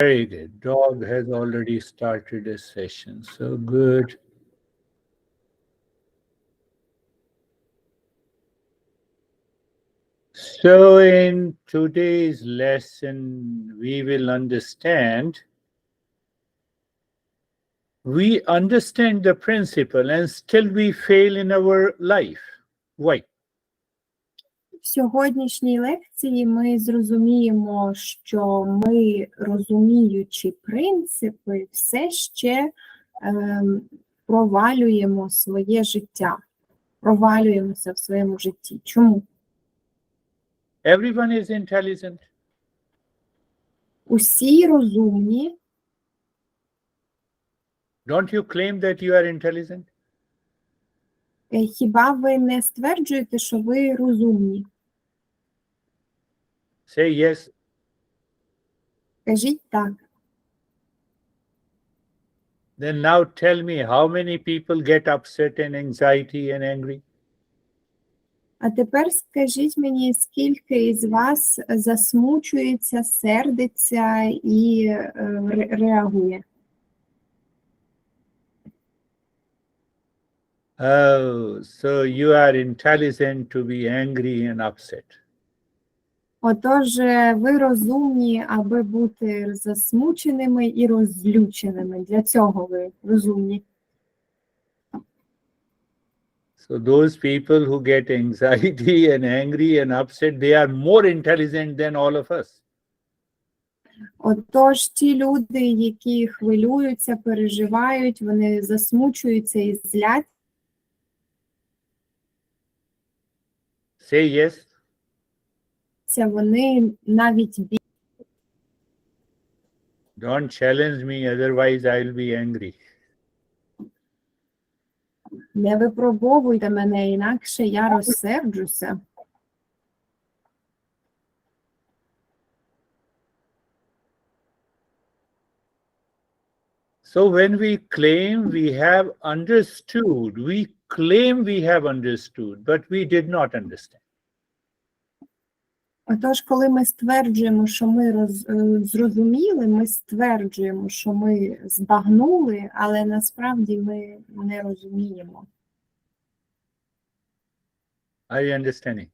Very good. Dog has already started a session, so good. So in today's lesson, we will understand the principle and still we fail in our life. Why? В сьогоднішній лекції ми зрозуміємо, що ми, розуміючи принципи, все ще провалюємо своє життя, провалюємося в своєму житті. Чому? Everyone is intelligent. Усі розумні. Don't you claim that you are intelligent? Хіба ви не стверджуєте, що ви розумні? Say yes. Кажіть так. Then now tell me how many people get upset and anxiety and angry? А тепер скажіть мені, скільки із вас засмучується, сердиться і реагує? Oh, so you are intelligent to be angry and upset. Отож, ви розумні, аби бути засмученими і розлюченими. Для цього ви розумні. So those people who get anxiety and angry and upset, they are more intelligent than all of us. Отож, ті люди, які хвилюються, переживають, вони засмучуються і зляться. Say yes. Вони навіть Don't challenge me, otherwise I'll be angry. не випробовуйте мене, інакше я розсерджуся. So when we claim we have understood, we claim we have understood, but we did not understand. Отож, коли ми стверджуємо, що ми зрозуміли, ми стверджуємо, що ми збагнули, але насправді ми не розуміємо. Are you understanding?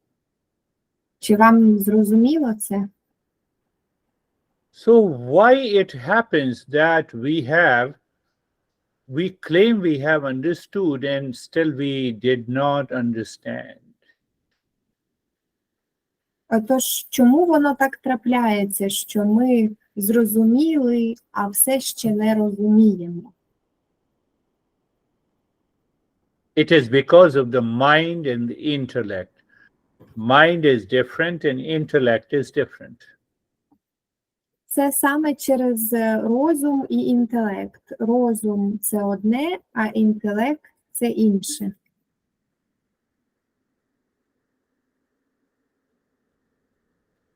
Чи вам зрозуміло це? So why it happens that we claim we have understood and still we did not understand? Отож, чому воно так трапляється, що ми зрозуміли, а все ще не розуміємо? It is because of the mind and the intellect. Mind is different and intellect is different. Це саме через розум і інтелект. Розум – це одне, а інтелект – це інше.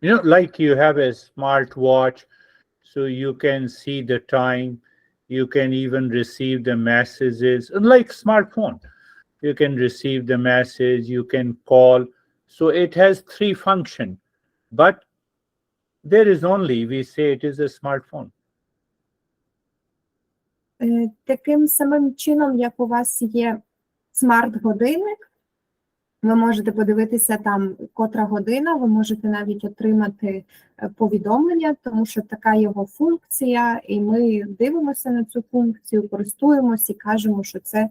You know, like you have a smartwatch, so you can see the time, you can even receive the messages, like smartphone. You can receive the message, you can call. So it has three functions, but there is only, we say it is a smartphone. Таким самим чином, як у вас є смарт-годинник, ви можете подивитися там, котра година, ви можете навіть отримати повідомлення, тому що така його функція, і ми дивимося на цю функцію, користуємося і кажемо, що це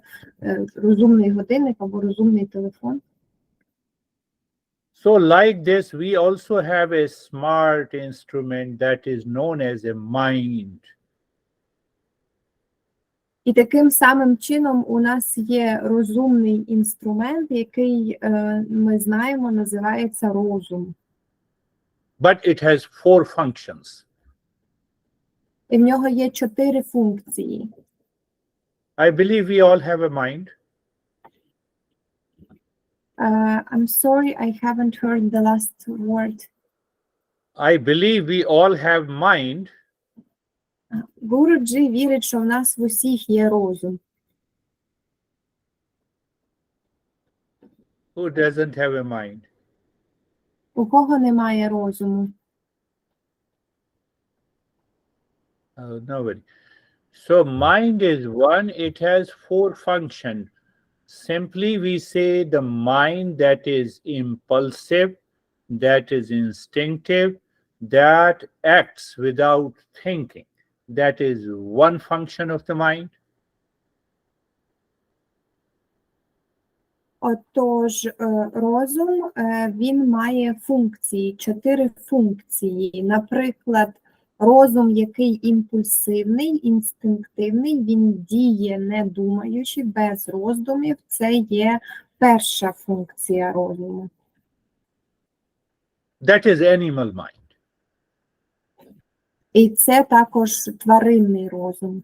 розумний годинник або розумний телефон. So like this, we also have a smart instrument that is known as a mind. І таким самим чином у нас є розумний інструмент, який ми знаємо, називається розум. But it has four functions. І в нього є 4 функції. I believe we all have a mind. I'm sorry, I haven't heard the last word. I believe we all have mind. Гуруджі вірить, що в нас в усіх є розум. Who doesn't have a mind? У кого немає розуму? Nobody. So mind is one, it has four functions. Simply we say the mind that is impulsive, that is instinctive, that acts without thinking. That is one function of the mind. Отож, розум, він має функції, 4 функції. Наприклад, розум, який імпульсивний, інстинктивний, він діє не думаючи, без роздумів. Це є перша функція розуму. That is animal mind. І це також тваринний розум.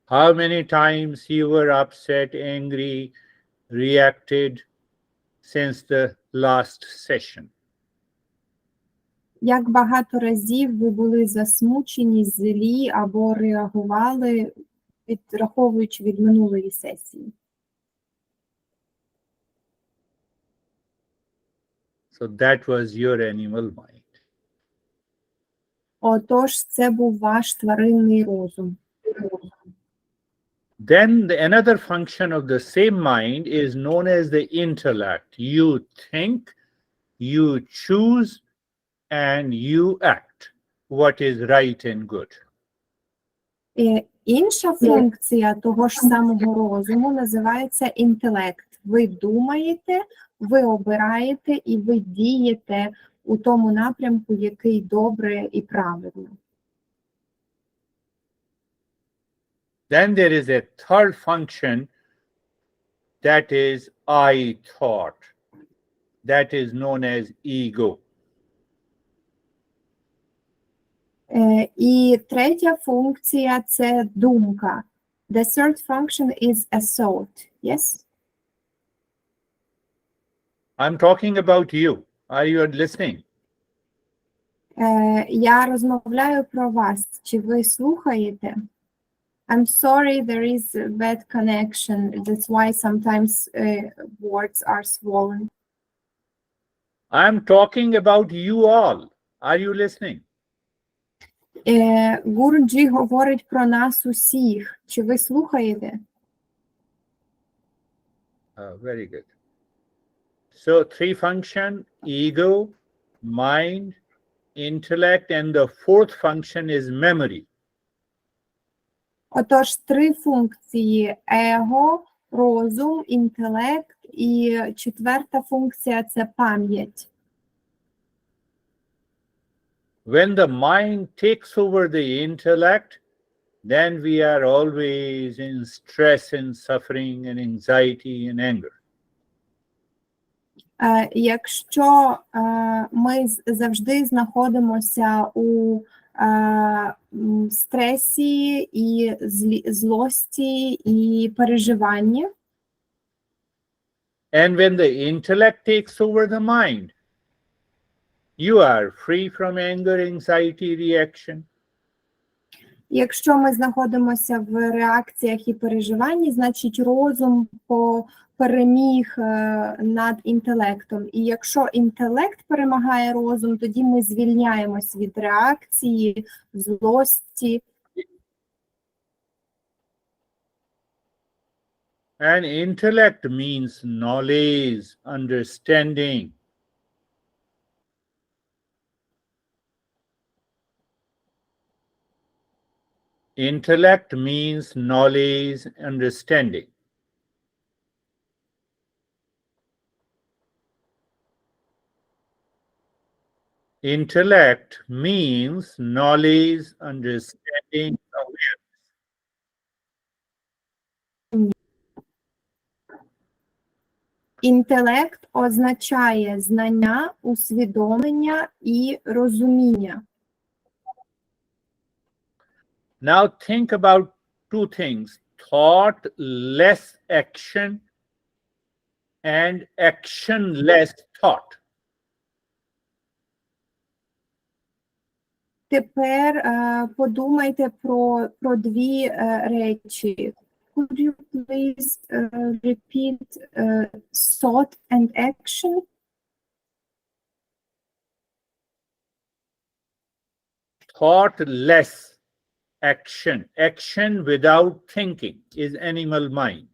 How many times you were upset, angry, reacted since the last session? Як багато разів ви були засмучені, злі або реагували, відраховуючи від минулої сесії? So that was your animal mind. Отож, це був ваш тваринний розум. Then another function of the same mind is known as the intellect. You think, you choose, and you act what is right and good. Інша функція того ж самого розуму називається інтелект. Ви думаєте, ви обираєте і ви дієте у тому напрямку, який добре і правильно. Then there is a third function that is I thought. That is known as ego. І третя функція – це думка. The third function is a thought. Yes? I'm talking about you. Are you listening? Я розмовляю про вас. Чи ви слухаєте? I'm sorry, there is a bad connection. That's why sometimes words are swollen. I'm talking about you all. Are you listening? Гурджі говорить про нас усіх. Чи ви слухаєте? Very good. So three function, ego, mind, intellect, and the fourth function is memory. Отож, 3 функції – его, розум, інтелект, і 4-та функція – це пам'ять. When the mind takes over the intellect, then we are always in stress and suffering and anxiety and anger. Якщо ми завжди знаходимося у стресі і злості і переживанні. And when the intellect takes over the mind, you are free from anger, anxiety, reaction. Якщо ми знаходимося в реакціях і переживанні, значить розум переміг над інтелектом. І якщо інтелект перемагає розум, тоді ми звільняємось від реакції, злості. And intellect means knowledge, understanding. Intellect means knowledge, understanding. Intellect means knowledge, understanding, awareness. Інтелект означає знання, усвідомлення і розуміння. Now think about two things: thought less action and action less thought. Тепер подумайте про 2 речі. Could you please repeat thought and action? thoughtless action. Action without thinking is animal mind.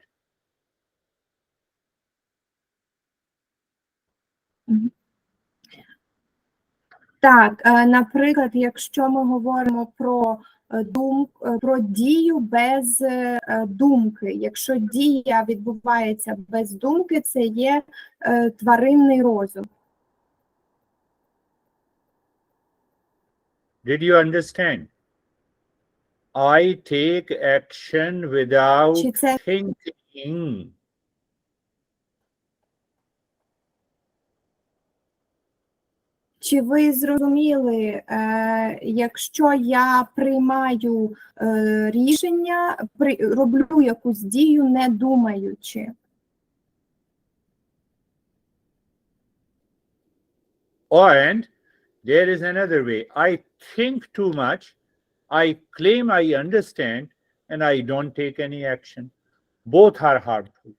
Так, наприклад, якщо ми говоримо про про дію без думки. Якщо дія відбувається без думки, це є тваринний розум. Did you understand? I take action without Чи це thinking. Чи ви зрозуміли, якщо я приймаю рішення, роблю якусь дію, не думаючи? And there is another way. I think too much, I claim I understand, and I don't take any action. Both are harmful.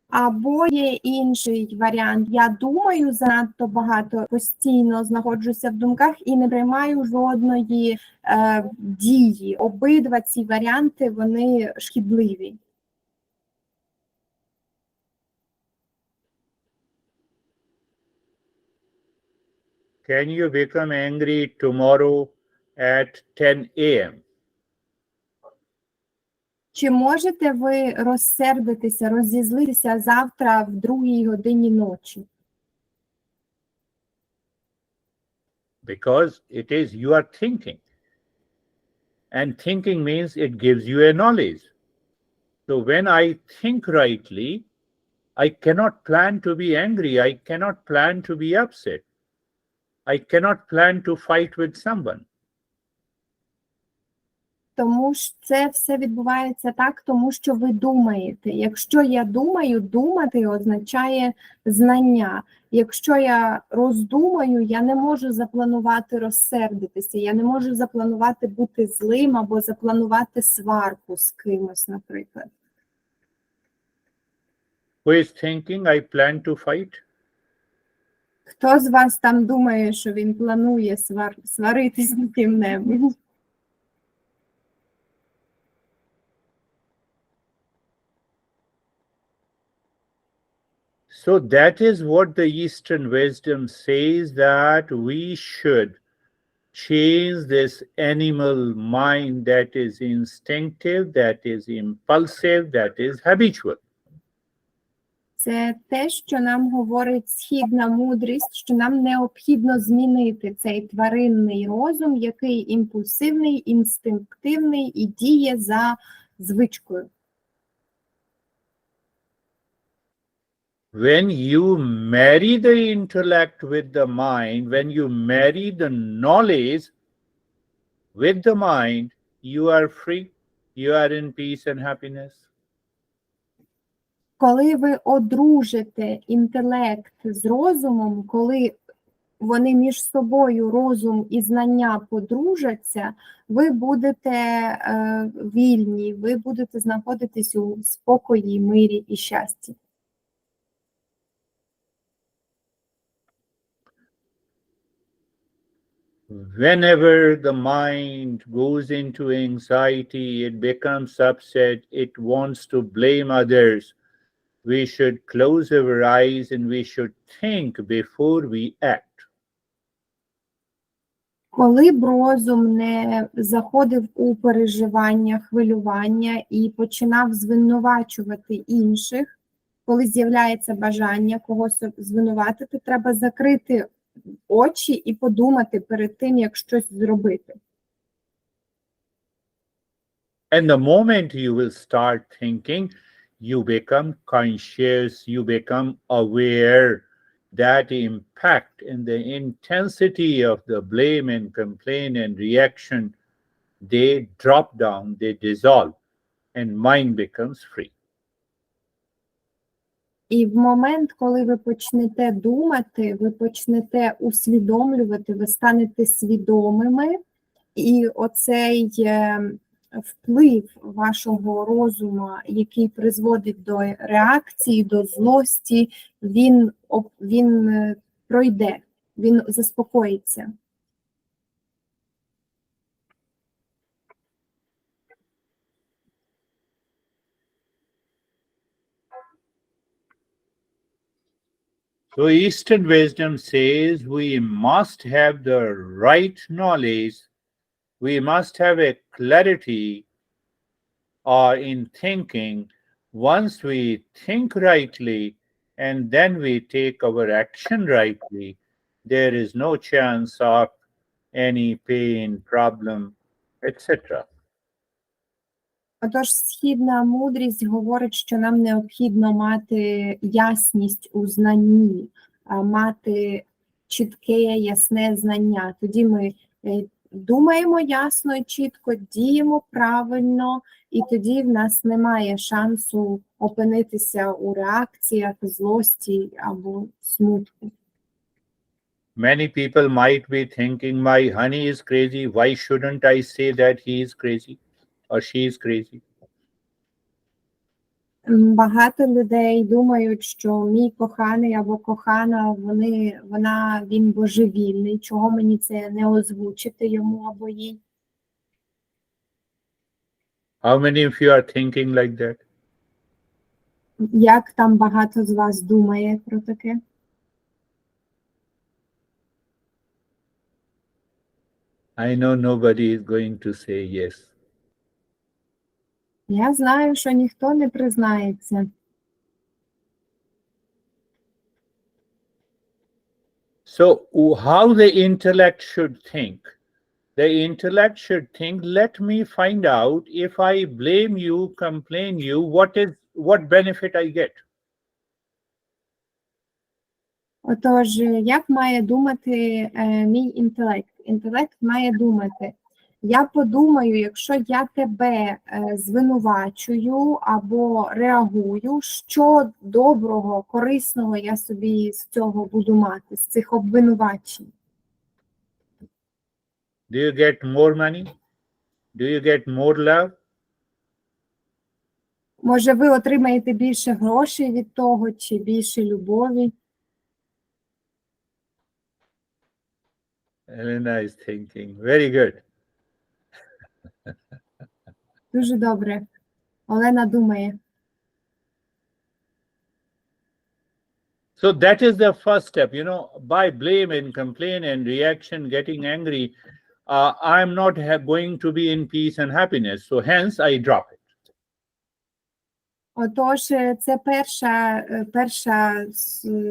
Або є інший варіант. Я думаю занадто багато, постійно знаходжуся в думках і не приймаю жодної дії. Обидва ці варіанти, вони шкідливі. Can you become angry tomorrow at 10 a.m.? Чи можете ви розсердитися, розізлитися завтра в 2-й годині ночі? Because it is you are thinking. And thinking means it gives you a knowledge. So when I think rightly, I cannot plan to be angry. I cannot plan to be upset. I cannot plan to fight with someone. Тому що це все відбувається так, тому що ви думаєте. Якщо я думаю, думати означає знання. Якщо я роздумаю, я не можу запланувати розсердитися, я не можу запланувати бути злим або запланувати сварку з кимось, наприклад. Who is thinking I plan to fight? Хто з вас там думає, що він планує сваритися з ким-небудь? So that is what the Eastern wisdom says, that we should change this animal mind that is instinctive, that is impulsive, that is habitual. Це те, що нам говорить східна мудрість, що нам необхідно змінити цей тваринний розум, який імпульсивний, інстинктивний і діє за звичкою. When you marry the intellect with the mind, when you marry the knowledge with the mind, you are free, you are in peace and happiness. Коли ви одружите інтелект з розумом, коли вони між собою, розум і знання, подружаться, ви будете вільні, ви будете знаходитись у спокої, мирі і щасті. Whenever the mind goes into anxiety, it becomes upset, it wants to blame others, we should close our eyes and we should think before we act. Коли б розум не заходив у переживання, хвилювання і починав звинувачувати інших, коли з'являється бажання когось звинуватити, треба закрити очі і подумати перед тим, як щось зробити. And the moment you will start thinking, you become conscious, you become aware. That impact and the intensity of the blame and complaint and reaction, they drop down, they dissolve, and mind becomes free. І в момент, коли ви почнете думати, ви почнете усвідомлювати, ви станете свідомими, і оцей вплив вашого розуму, який призводить до реакції, до злості, він пройде. він заспокоїться. So Eastern wisdom says we must have the right knowledge, we must have a clarity in thinking. Once we think rightly and then we take our action rightly, there is no chance of any pain, problem, etc. Отож, східна мудрість говорить, що нам необхідно мати ясність у знанні, мати чітке, ясне знання. Тоді ми думаємо ясно і чітко, діємо правильно, і тоді в нас немає шансу опинитися у реакціях, злості або смутку. Many people might be thinking, my honey is crazy. Why shouldn't I say that he is crazy or she is crazy? Багато людей думають, що мій коханий або кохана, він божевільний. Чого мені це не озвучити йому або їй? How many of you are thinking like that? Як там багато з вас думає про таке? I know nobody is going to say yes. Я знаю, що ніхто не признається. So, how the intellect should think? The intellect should think, let me find out if I blame you, complain you, what benefit I get. Отож, як має думати мій інтелект? Інтелект має думати, я подумаю, якщо я тебе звинувачую або реагую, що доброго, корисного я собі з цього буду мати, з цих обвинувачень. Do you get more money? Do you get more love? Може, ви отримаєте більше грошей від того, чи більше любові? Elena is thinking. Very good. Дуже добре. Олена думає. So that is the first step. By blame and complaint and reaction, getting angry, I'm not going to be in peace and happiness. So hence I drop it. Отож, це перша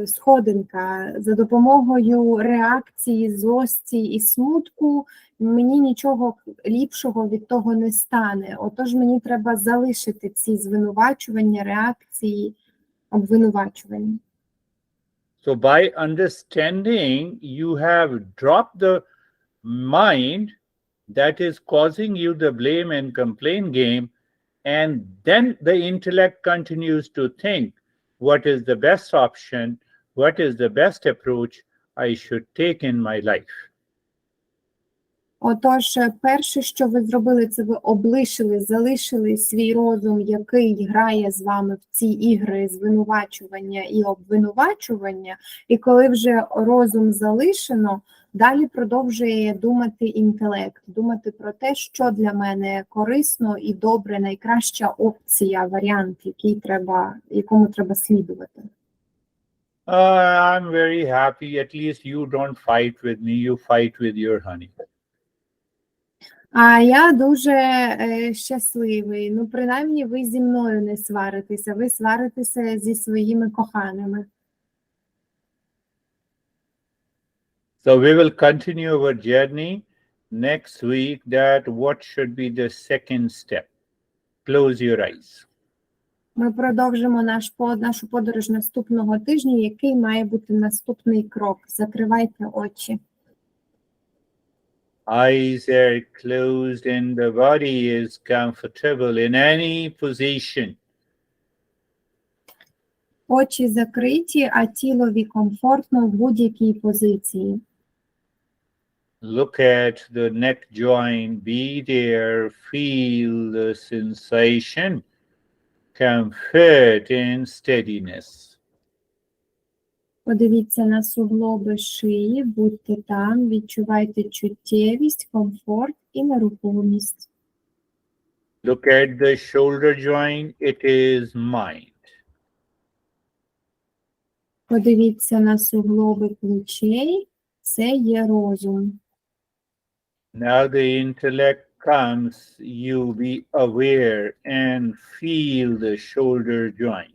сходинка. За допомогою реакції, злості і смутку мені нічого ліпшого від того не стане. Отож, мені треба залишити ці звинувачування, реакції, обвинувачування. So by understanding, you have dropped the mind that is causing you the blame and complain game, and then the intellect continues to think, what is the best option, what is the best approach I should take in my life. Отож, перше, що ви зробили, це ви залишили свій розум, який грає з вами в ці ігри звинувачування і обвинувачування, і коли вже розум залишено, далі продовжує думати інтелект, думати про те, що для мене корисно і добре, найкраща опція, варіант, якому треба слідувати. I'm very happy, at least you don't fight with me, you fight with your honey. А я дуже щасливий. Принаймні, ви зі мною не сваритеся, ви сваритеся зі своїми коханими. So we will continue our journey next week. That what should be the second step? Close your eyes. Ми продовжимо нашу подорож наступного тижня. Який має бути наступний крок? Закривайте очі. Eyes are closed and the body is comfortable in any position. Очі закриті, а тілові комфортно в будь-якій позиції. Look at the neck joint, be there, feel the sensation, comfort and steadiness. Подивіться на суглоби шиї, будьте там, відчувайте чуттєвість, комфорт і нерухомість. Look at the shoulder joint, it is mind. Подивіться на суглоби плечей, це є розум. Now the intellect comes, you be aware and feel the shoulder joint.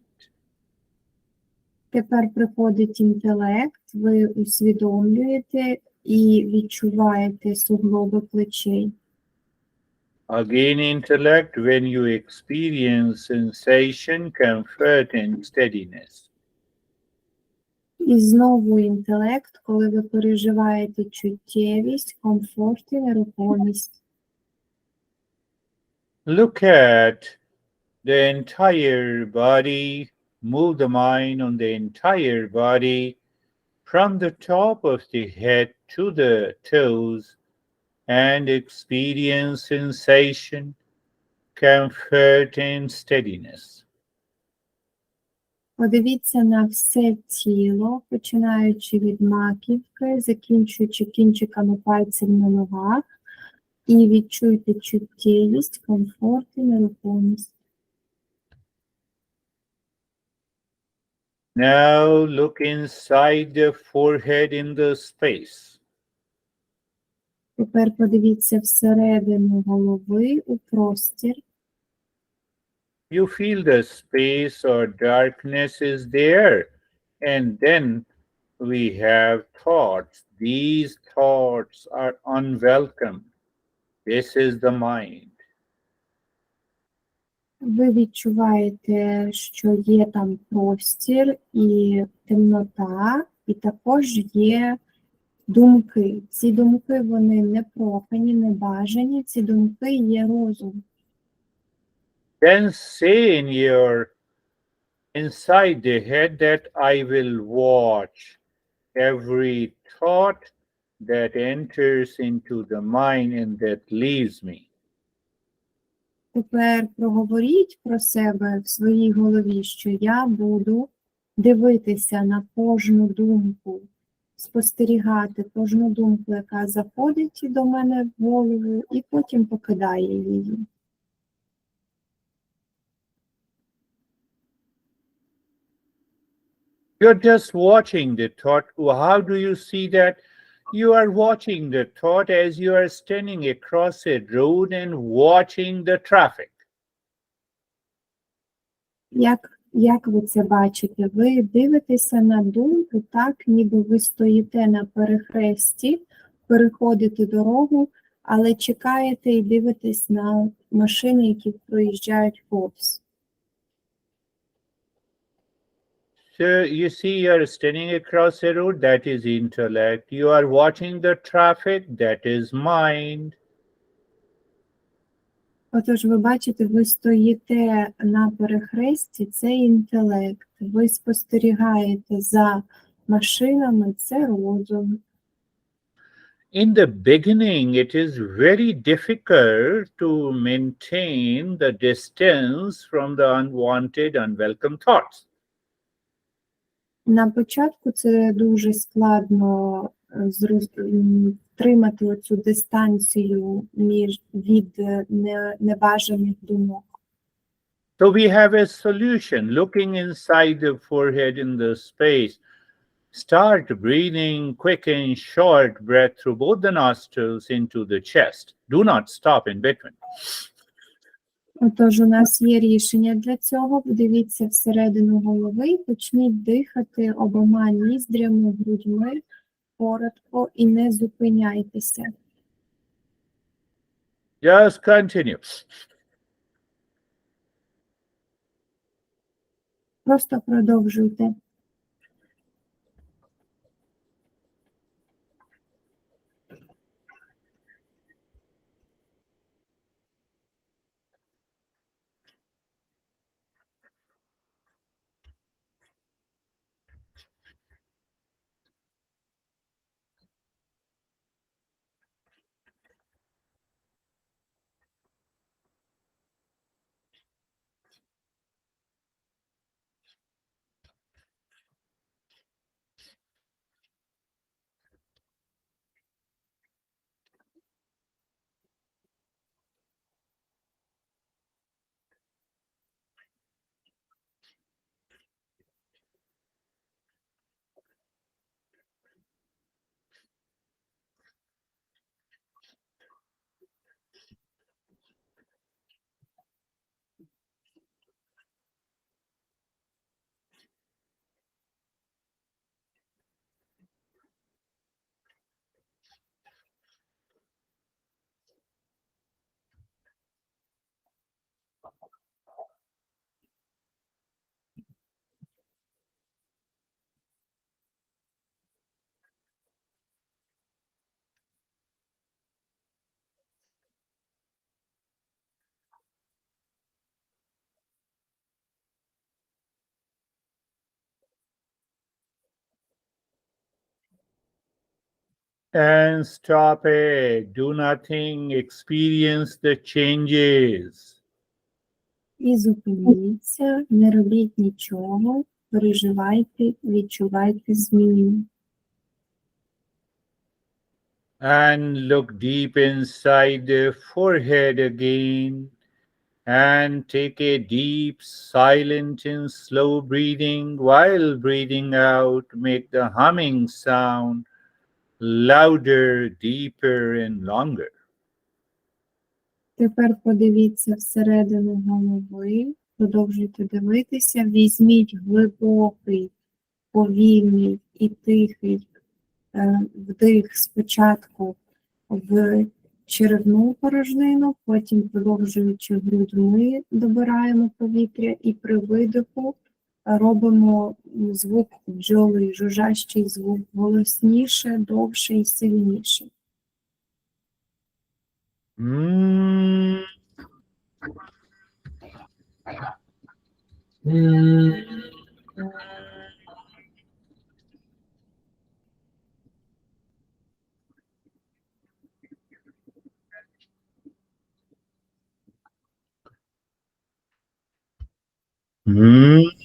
Тепер приходить інтелект, ви усвідомлюєте і відчуваєте суглоби плечей. Again, intellect, when you experience sensation, comfort, and steadiness. І знову інтелект, коли ви переживаєте чуттєвість, комфорт і нерухомість. Look at the entire body, move the mind on the entire body from the top of the head to the toes and experience sensation, comfort, and steadiness. Подивіться на все тіло, починаючи від маківки, закінчуючи кінчиками пальців на ногах, і відчуйте чуттєвість, комфорт і нерухомість. Now look inside the forehead in the space. Тепер подивіться всередину голови у простір. You feel the space or darkness is there, and then we have thoughts. These thoughts are unwelcome. This is the mind. Ви відчуваєте, що є там простір і темнота, і також є думки. Ці думки, вони не прохані, не бажані, ці думки є розум. Then say inside the head that I will watch every thought that enters into the mind and that leaves me. Тепер проговоріть про себе в своїй голові, що я буду дивитися на кожну думку, спостерігати кожну думку, яка заходить до мене в голову, і потім покидає її. You're just watching the thought. How do you see that? You are watching the thought as you are standing across a road and watching the traffic. Як ви це бачите? Ви дивитеся на думку так, ніби ви стоїте на перехресті, переходите дорогу, але чекаєте і дивитесь на машини, які проїжджають повз. So you see, you are standing across a road, that is intellect. You are watching the traffic, that is mind. Отож, ви бачите, ви стоїте на перехресті, це інтелект. Ви спостерігаєте за машинами, це розум. In the beginning, it is very difficult to maintain the distance from the unwanted, unwelcome thoughts. На початку це дуже складно тримати оцю дистанцію від небажаних думок. So we have a solution. Looking inside the forehead in the space, start breathing quick and short breath through both the nostrils into the chest. Do not stop in between. Отож, у нас є рішення для цього. Подивіться всередину голови і почніть дихати обома ніздрями, грудьми, коротко і не зупиняйтеся. Just continue. Просто продовжуйте. and stop it. Do nothing, experience the changes. І зупиніться, не робіть нічого, переживайте, відчувайте зміни. And look deep inside the forehead again. And take a deep, silent, and slow breathing. While breathing out, make the humming sound louder, deeper, and longer. Тепер подивіться всередину голови, продовжуйте дивитися, візьміть глибокий, повільний і тихий вдих спочатку в черевну порожнину, потім продовжуючи грудьми, добираємо повітря і при видиху робимо звук бджоли, жужжащий звук голосніше, довше і сильніше. Mm. Mm.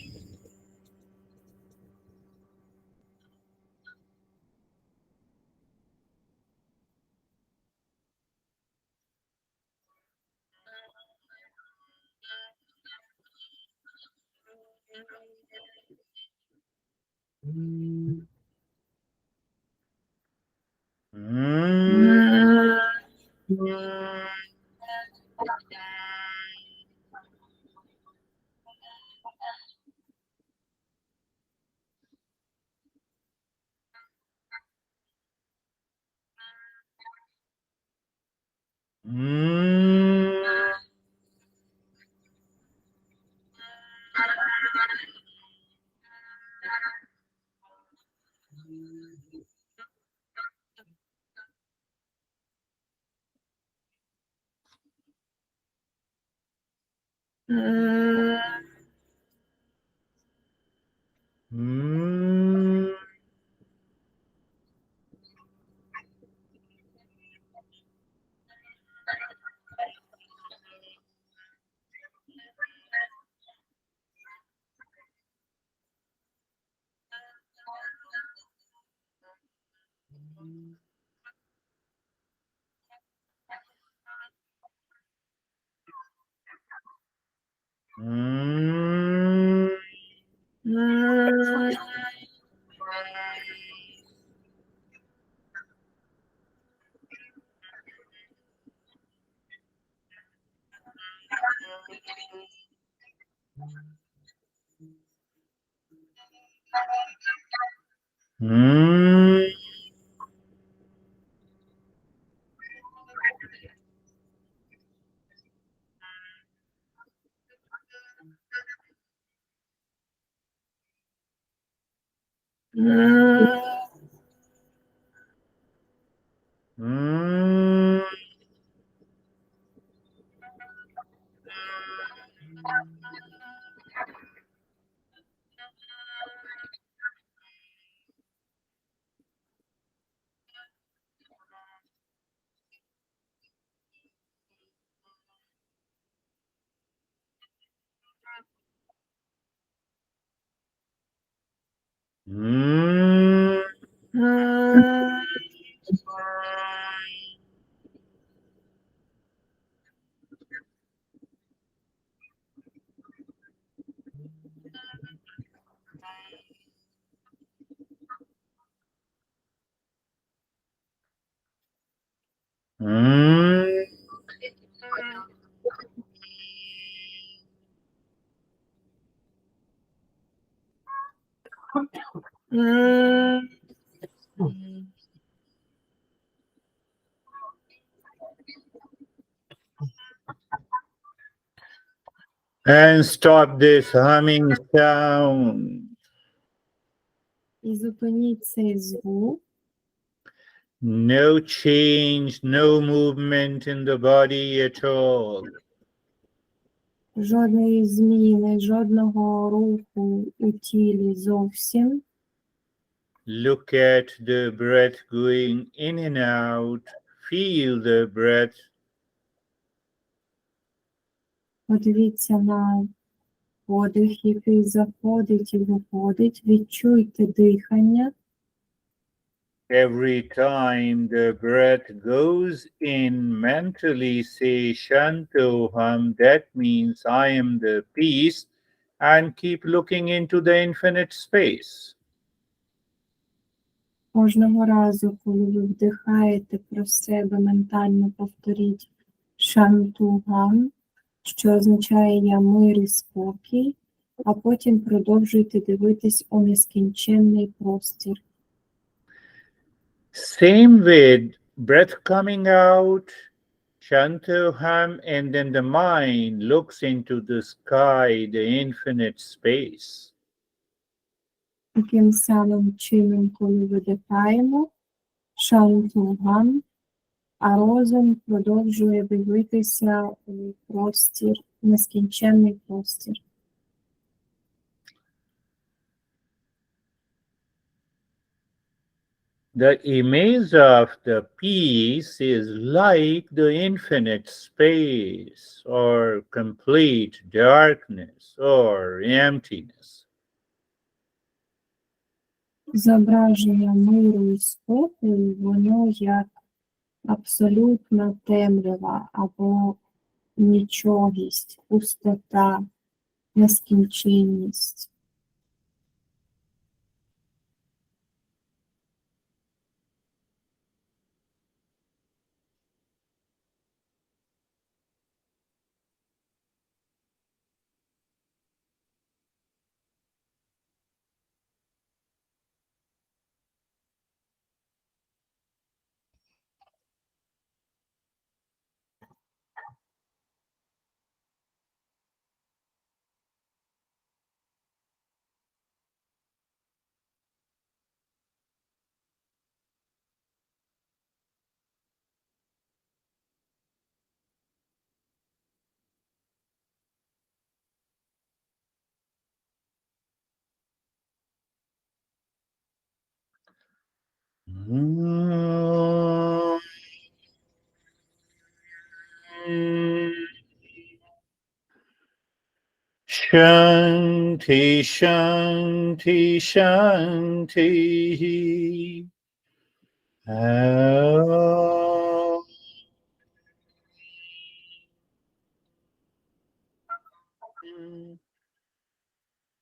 And stop this humming sound. І зупиніть цей звук. No change, no movement in the body at all. Жодної зміни, жодного руху у тілі зовсім. Look at the breath going in and out. Feel the breath. Подивіться на подих, який заходить і виходить. Відчуйте дихання. Every time the breath goes in, mentally say Shantoham, that means I am the peace, and keep looking into the infinite space. Кожного разу, коли ви вдихаєте про себе, ментально повторіть Шантугам, що означає «я мир і спокій», а потім продовжуйте дивитись у нескінченний простір. Same with breath coming out, Shantoham, and then the mind looks into the sky, the infinite space. Таким самим чином, коли видихаємо, Шантугам, а розум продовжує дивитися у простір, нескінченний простір. The image of the peace is like the infinite space or complete darkness or emptiness. Зображення миру і спокою, воно як абсолютна темрява або нічогість, пустота, нескінченність. Shanti, Shanti, Shanti. Om.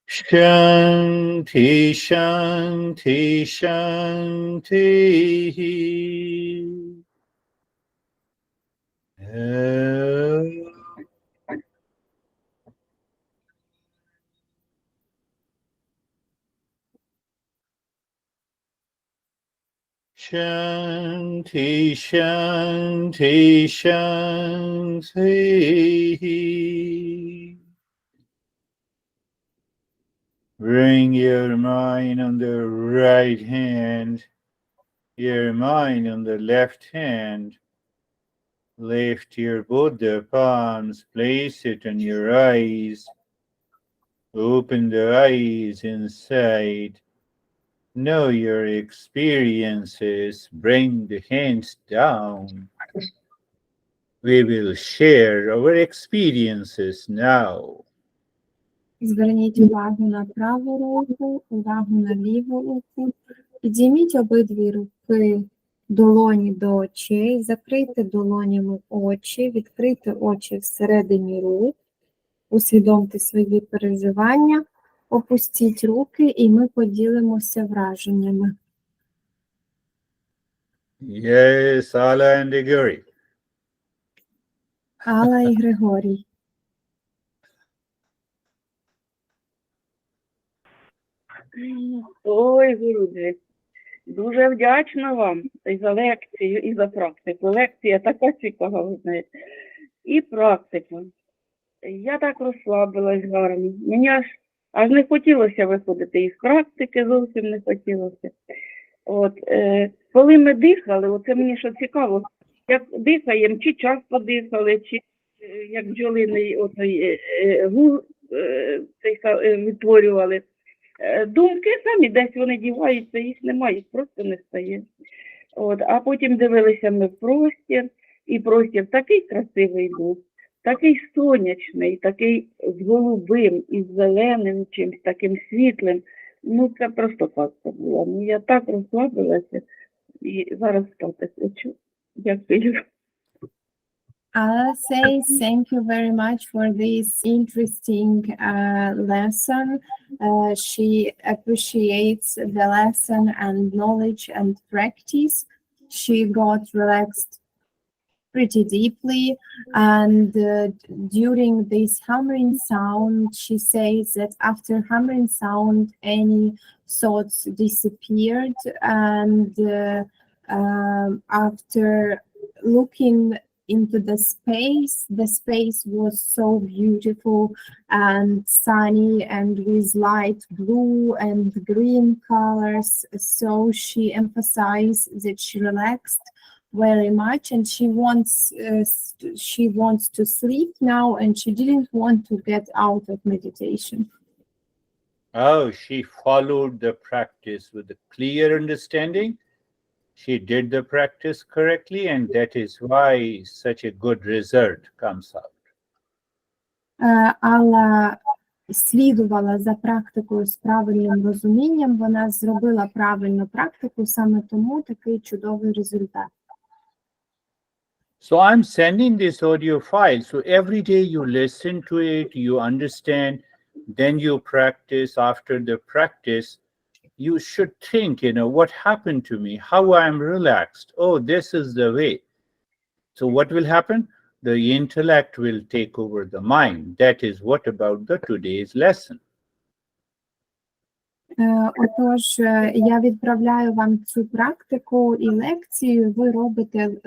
Shanti, Shanti, Shanti. Om. Shanti, Shanti, Shanti. Bring your mind on the right hand, your mind on the left hand. Lift your both the palms, place it on your eyes. Open the eyes inside. Know your experiences. Bring the hands down. We will share our experiences now. Зверніть увагу на праву руку, увагу на ліву руку. Підійміть обидві руки, долоні до очей, закрийте долонями очі, відкрийте очі всередині рук, усвідомте свої переживання, опустіть руки і ми поділимося враженнями. Yes, Allah and Gregory. Алла і Григорій. Ой, Гуруджі, дуже вдячна вам і за лекцію, і за практику. Лекція така цікава, ви знаєте. І практика. Я так розслабилась гарно. Мені аж не хотілося виходити із практики, зовсім не хотілося. Коли ми дихали, оце мені що цікаво, як дихаємо, чи часто дихали, чи як бджолиний гул відтворювали. Думки самі десь вони діваються, їх немає, їх просто не стає. От, а потім дивилися ми в простір, і простір такий красивий був, такий сонячний, такий з голубим і з зеленим чимось, таким світлим. Ну, це просто казка була. Ну, я так розслабилася, і зараз спати хочу. Дякую. I'll say thank you very much for this interesting lesson. She appreciates the lesson and knowledge and practice. She got relaxed pretty deeply, and during this humming sound, she says that after humming sound, any thoughts disappeared, and after looking into the space was so beautiful and sunny and with light blue and green colors. So she emphasized that she relaxed very much, and she wants to sleep now, and she didn't want to get out of meditation. Oh, she followed the practice with a clear understanding. She did the practice correctly, and that is why such a good result comes out. Алла слідувала за практикою з правильним розумінням, вона зробила правильну практику, саме тому такий чудовий результат. So I'm sending this audio file. So every day you listen to it, you understand, then you practice. After the practice, you should think, what happened to me, how I'm relaxed. Oh, this is the way. So what will happen? The intellect will take over the mind. That is what about the today's lesson. Отож, я відправляю вам цю практику і лекцію, ви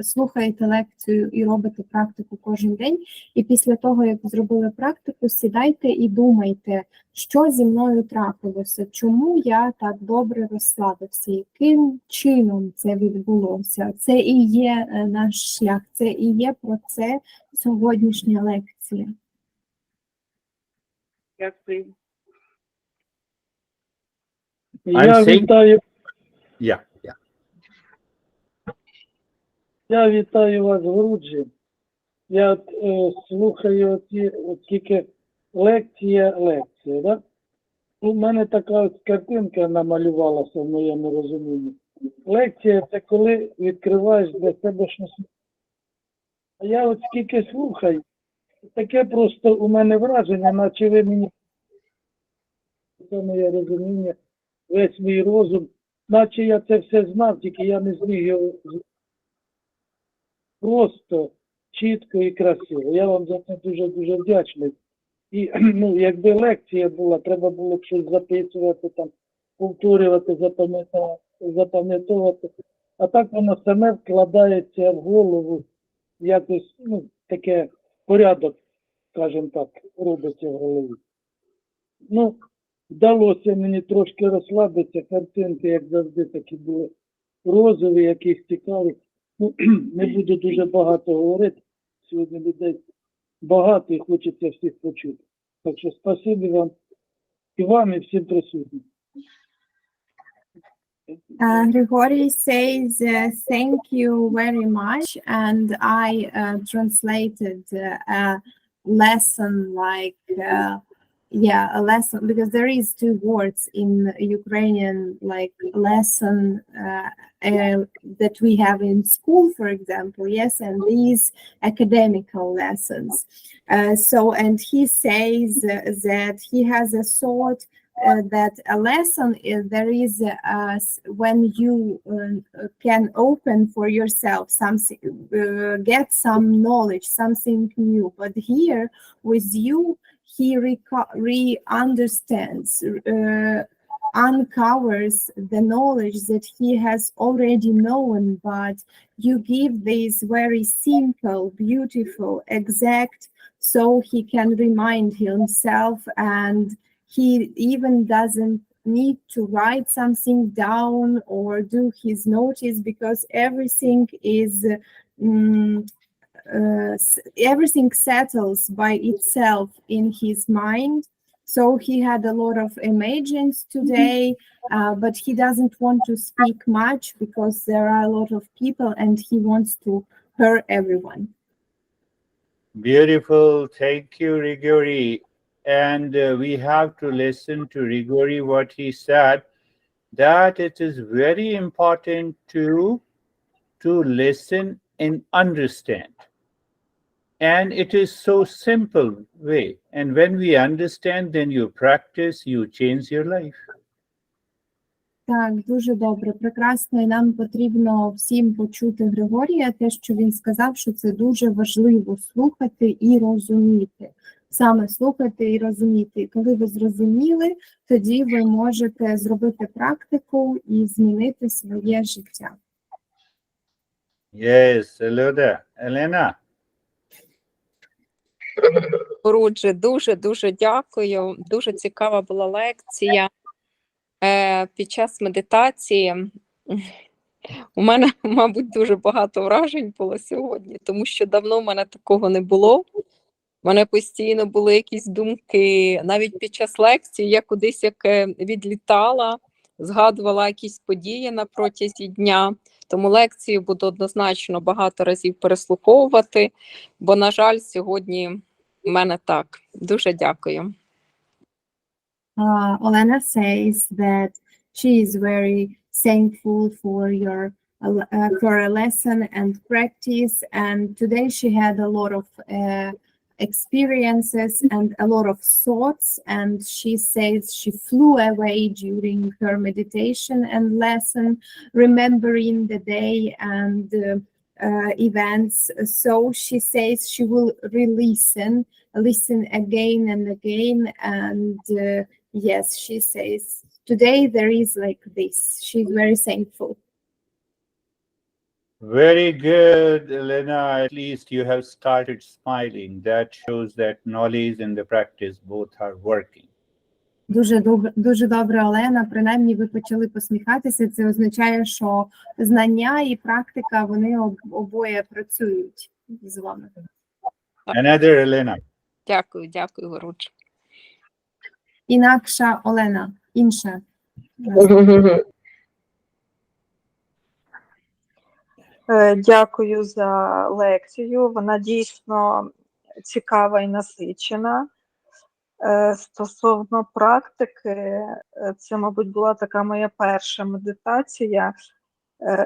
слухаєте лекцію і робите практику кожен день, і після того, як зробили практику, сідайте і думайте, що зі мною трапилося, чому я так добре розслабився, яким чином це відбулося. Це і є наш шлях, це і є про це сьогоднішня лекція. Дякую. Я вітаю. Yeah. Я вітаю вас, Груджі. Я слухаю тільки лекція. Да? У мене така ось картинка намалювалася в моєму розумінні. Лекція – це коли відкриваєш для себе щось. А я от скільки слухаю, таке просто у мене враження, наче ви мені це моє розуміння, весь мій розум, наче я це все знав, тільки я не зміг його просто, чітко і красиво. Я вам за це дуже-дуже вдячний. І, якби лекція була, треба було б щось записувати, там, повторювати, запам'ятовувати. А так воно саме вкладається в голову, якось, таке порядок, скажімо так, робиться в голові. Вдалося мені трошки розслабитися, картинки, як завжди, такі були розові, якісь цікаві. Не буду дуже багато говорити, сьогодні людей багато і хочеться всіх почути. Так що спасибі вам і всім присутнім. Grigori says, thank you very much, and I translated a lesson like, a lesson, because there is two words in Ukrainian, like lesson that we have in school, for example, yes, and these academical lessons. And he says that he has a thought that a lesson is when you can open for yourself something, get some knowledge, something new. But here with you, he understands, uncovers the knowledge that he has already known, but you give this very simple, beautiful, exact, so he can remind himself, and he even doesn't need to write something down or do his notice, because everything is everything settles by itself in his mind. So he had a lot of emergence today, but he doesn't want to speak much because there are a lot of people and he wants to hear everyone. Beautiful. Thank you, Rigori. And we have to listen to Rigori what he said, that it is very important to listen and understand. And it is so simple way. And when we understand, then you practice, you change your life. Так, дуже добре, прекрасно. І нам потрібно всім почути Григорія, те, що він сказав, що це дуже важливо слухати і розуміти. Саме слухати і розуміти. І коли ви зрозуміли, тоді ви можете зробити практику і змінити своє життя. Yes, hello there. Elena. Поруджі, дуже дякую. Дуже цікава була лекція. Під час медитації у мене, мабуть, дуже багато вражень було сьогодні, тому що давно в мене такого не було. У мене постійно були якісь думки. Навіть під час лекції я кудись як відлітала, згадувала якісь події на протязі дня. Тому лекцію буду однозначно багато разів переслуховувати, бо, на жаль, сьогодні в мене так. Дуже дякую. Olena says that she is very thankful for a lesson and practice, and today she had a lot of experiences and a lot of thoughts, and she says she flew away during her meditation and lesson, remembering the day and events. So she says she will listen again and again, and yes, she says today there is like this. She's very thankful. Very good, Elena. At least you have started smiling. That shows that knowledge and the practice both are working. Дуже добре, Олена. Принаймні ви почали посміхатися. Це означає, що знання і практика, вони обоє працюють з вами. Another Elena. Дякую, Гурудж. Інакша Олена, інша. Дякую за лекцію. Вона дійсно цікава і насичена. Стосовно практики, це, мабуть, була така моя перша медитація.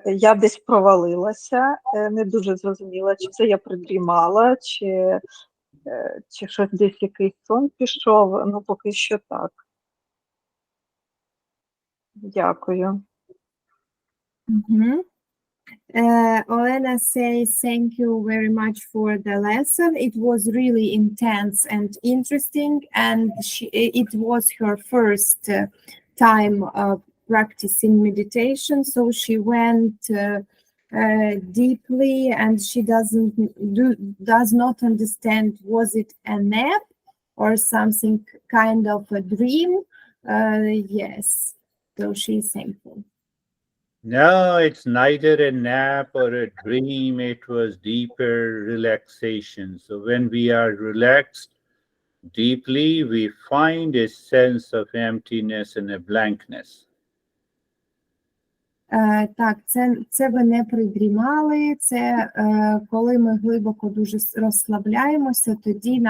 Я десь провалилася, не дуже зрозуміла, чи це я придрімала, чи щось десь якийсь сон пішов. Ну, поки що так. Дякую. Olena says thank you very much for the lesson. It was really intense and interesting, and it was her first time practicing meditation, so she went deeply, and she does not understand, was it a nap or something kind of a dream? Yes, so she's thankful. No, it's neither a nap or a dream. It was deeper relaxation. So when we are relaxed deeply, we find a sense of emptiness and a blankness. Так, це ви не придрімали, це коли ми глибоко дуже розслабляємося, тоді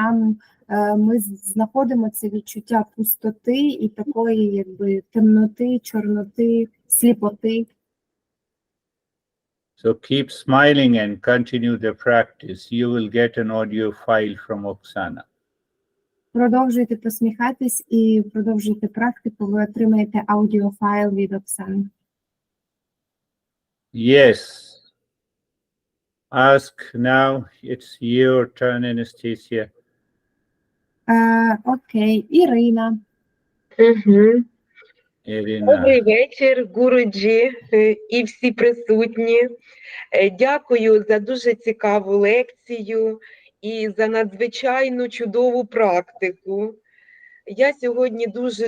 ми знаходимо це відчуття пустоти і такої якби темноти, чорноти, сліпоти. So keep smiling and continue the practice. You will get an audio file from Oksana. Продовжуйте посміхатись і продовжуйте практику, ви отримаєте аудіофайл від Оксани. Yes. Ask now. It's your turn, Anastasia. Окей, Ірина. Irina. Добрий вечір, Гуруджі і всі присутні. Дякую за дуже цікаву лекцію і за надзвичайну чудову практику. Я сьогодні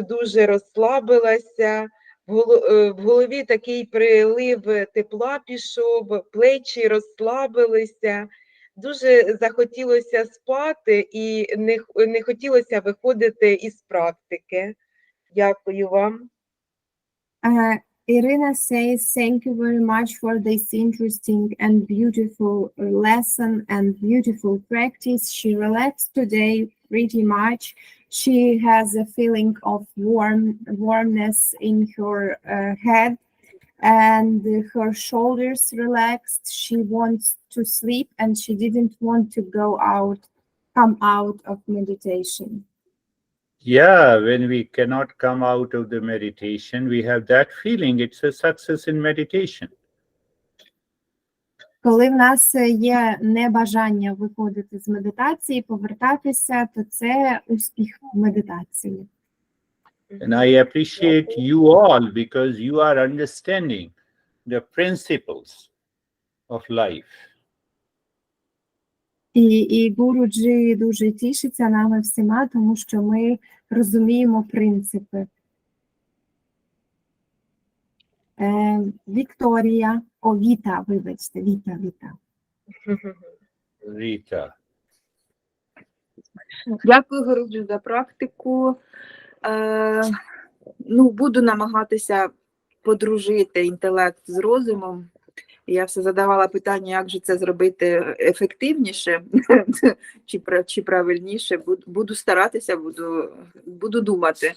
дуже розслабилася, в голові такий прилив тепла пішов, плечі розслабилися. дуже захотілося спати і не хотілося виходити із практики. Дякую вам. Irina says, thank you very much for this interesting and beautiful lesson and beautiful practice. She relaxed today pretty much. She has a feeling of warmness in her head and her shoulders relaxed. She wants to sleep and she didn't want to come out of meditation. Yeah, when we cannot come out of the meditation, we have that feeling it's a success in meditation. Коли в нас є небажання виходити з медитації, повертатися, то це успіх в медитації. And I appreciate you all because you are understanding the principles of life. І Гуруджі дуже тішиться нами всіма, тому що ми розуміємо принципи. Вікторія, Віта, вибачте, Віта. Rita. Дякую, Гуруджі, за практику. Буду намагатися подружити інтелект з розумом. Я все задавала питання, як же це зробити ефективніше чи правильніше. Буду старатися, буду думати.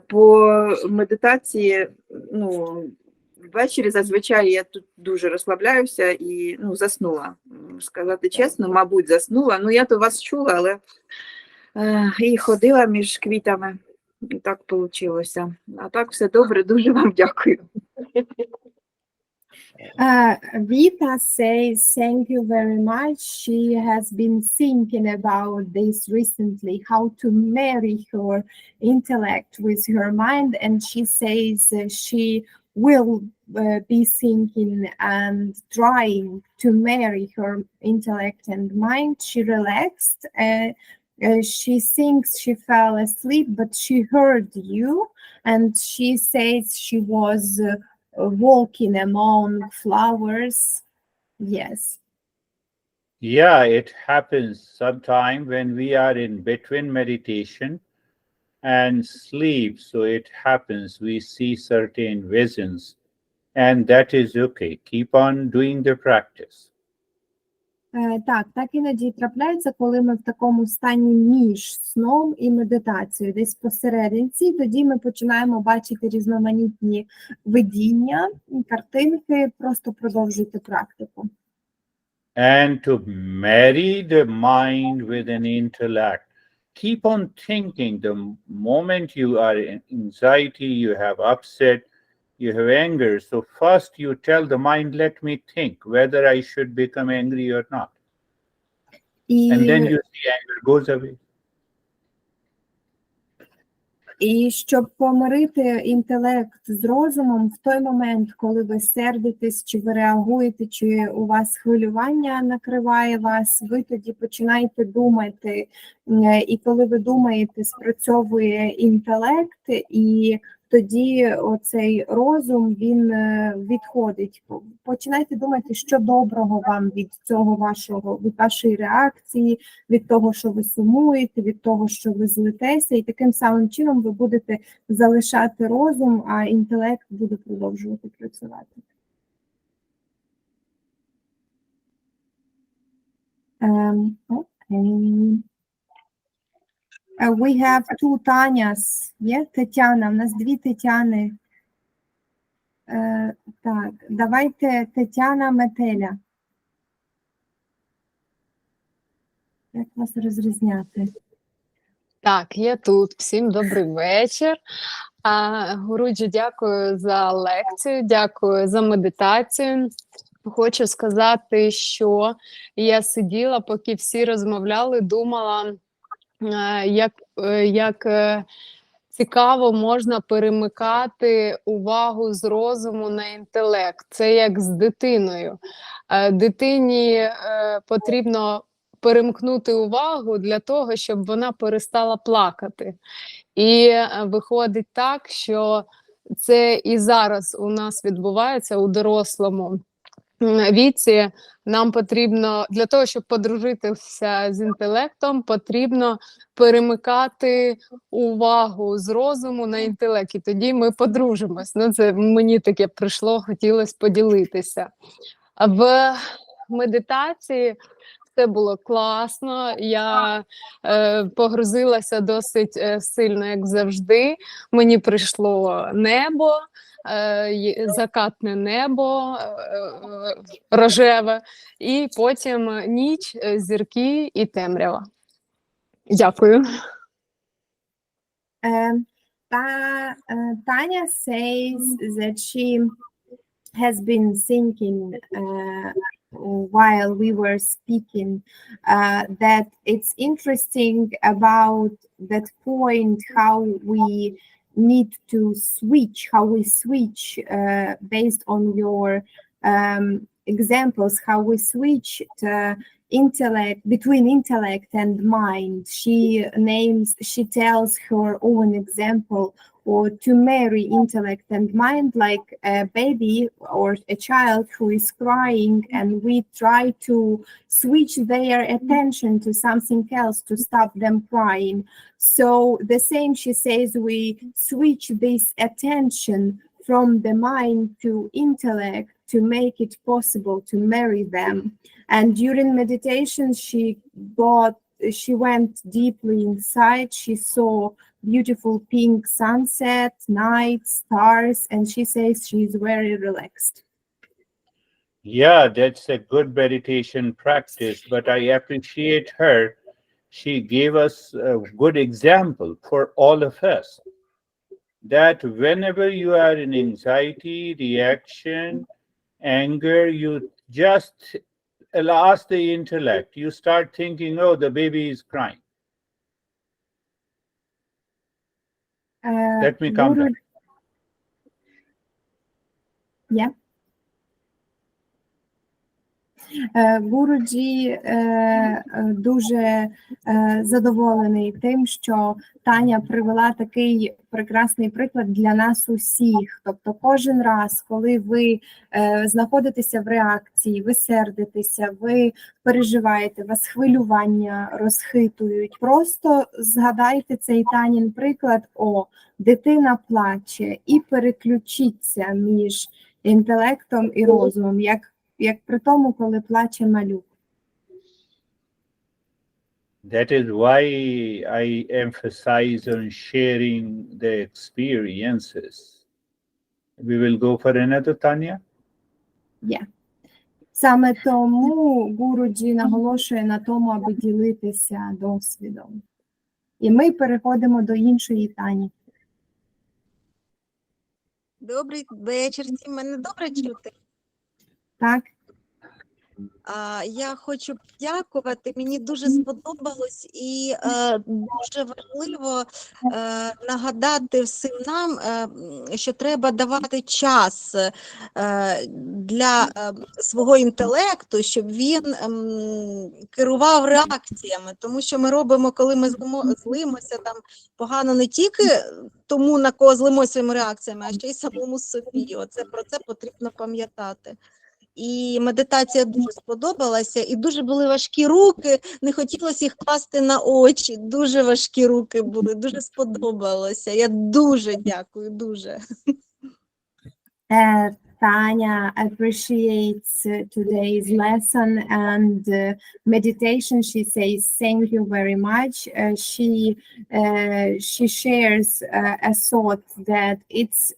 По медитації, ввечері зазвичай я тут дуже розслабляюся і заснула. Сказати чесно, мабуть, заснула. Я то вас чула, але і ходила між квітами. І так вийшло. А так все добре, дуже вам дякую. Vita says, thank you very much. She has been thinking about this recently, how to marry her intellect with her mind. And she says she will be thinking and trying to marry her intellect and mind. She relaxed. She thinks she fell asleep, but she heard you. And she says she was walking among flowers. Yes. Yeah, it happens sometime when we are in between meditation and sleep. So it happens, we see certain visions, and that is okay. Keep on doing the practice. Так іноді трапляється, коли ми в такому стані між сном і медитацією, десь посерединці, тоді ми починаємо бачити різноманітні видіння, картинки, просто продовжуйте практику. And to marry the mind with an intellect. Keep on thinking. The moment you are in anxiety, you have upset, you have anger. So first you tell the mind, let me think whether I should become angry or not. And then you see anger goes away. І щоб помирити інтелект з розумом в той момент, коли ви сердитесь, чи ви реагуєте, чи у вас хвилювання накриває вас, ви тоді починаєте думати. І коли ви думаєте, спрацьовує інтелект, і тоді оцей розум, він відходить. Починайте думати, що доброго вам від цього від вашої реакції, від того, що ви сумуєте, від того, що ви злитеся, і таким самим чином ви будете залишати розум, а інтелект буде продовжувати працювати. Okay. We have two Tanyas. Є Тетяна, у нас дві Тетяни. Так, давайте Тетяна Метеля. Як вас розрізняти? Так, я тут. Всім добрий вечір. Гуруджі, дякую за лекцію, дякую за медитацію. Хочу сказати, що я сиділа, поки всі розмовляли, думала, як цікаво можна перемикати увагу з розуму на інтелект. Це як з дитиною. Дитині потрібно перемкнути увагу для того, щоб вона перестала плакати. І виходить так, що це і зараз у нас відбувається у дорослому. віці нам потрібно, для того, щоб подружитися з інтелектом, потрібно перемикати увагу з розуму на інтелект, і тоді ми подружимось. Ну, це мені таке прийшло, хотілося поділитися. А в медитації все було класно, я погрузилася досить сильно, як завжди. Мені прийшло небо, закатне небо рожеве, і потім ніч, зірки і темрява. Дякую. Tanya says that she has been thinking while we were speaking that it's interesting about that point how we need to switch, how we switch based on your examples, how we switch intellect between intellect and mind. She tells her own example, or to marry intellect and mind, like a baby or a child who is crying, and we try to switch their attention to something else to stop them crying. So the same, she says, we switch this attention from the mind to intellect to make it possible to marry them. And during meditation, she went deeply inside. She saw beautiful pink sunset, night, stars, and she says she's very relaxed. Yeah, that's a good meditation practice, but I appreciate her. She gave us a good example for all of us, that whenever you are in anxiety, reaction, anger, you just ask the intellect. You start thinking, oh, the baby is crying. Let me calm down. Yeah. Гуруджі дуже задоволений тим, що Таня привела такий прекрасний приклад для нас усіх. Тобто кожен раз, коли ви знаходитеся в реакції, ви сердитеся, ви переживаєте, вас хвилювання розхитують, просто згадайте цей Танін приклад, дитина плаче, і переключіться між інтелектом і розумом, як при тому, коли плаче малюк. That is why I emphasize on sharing the experiences. We will go for another, Tanya? Yeah. Саме тому Гуруджі наголошує на тому, аби ділитися досвідом. І ми переходимо до іншої Тані. Добрий вечір. Мене добре чути? Так. Я хочу подякувати, мені дуже сподобалось і дуже важливо нагадати всім нам, що треба давати час для свого інтелекту, щоб він керував реакціями, тому що ми робимо, коли ми злимося там погано не тільки тому, на кого злимося своїми реакціями, а ще й самому собі. Про це потрібно пам'ятати. І медитація дуже сподобалася, і дуже були важкі руки, не хотілося їх класти на очі, дуже важкі руки були, дуже сподобалося. Я дуже дякую, дуже. Tanya appreciates today's lesson and meditation. She says thank you very much. She shares a thought that it's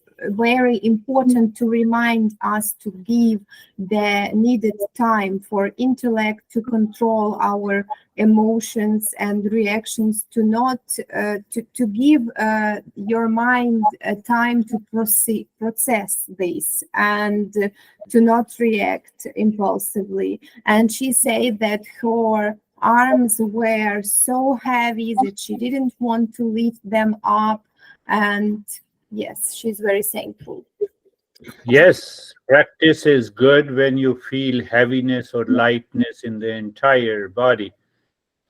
very important to remind us to give the needed time for intellect to control our emotions and reactions, to not to give your mind time to process this and to not react impulsively. And she said that her arms were so heavy that she didn't want to lift them up, and yes, she's very thankful. Yes, practice is good when you feel heaviness or lightness in the entire body.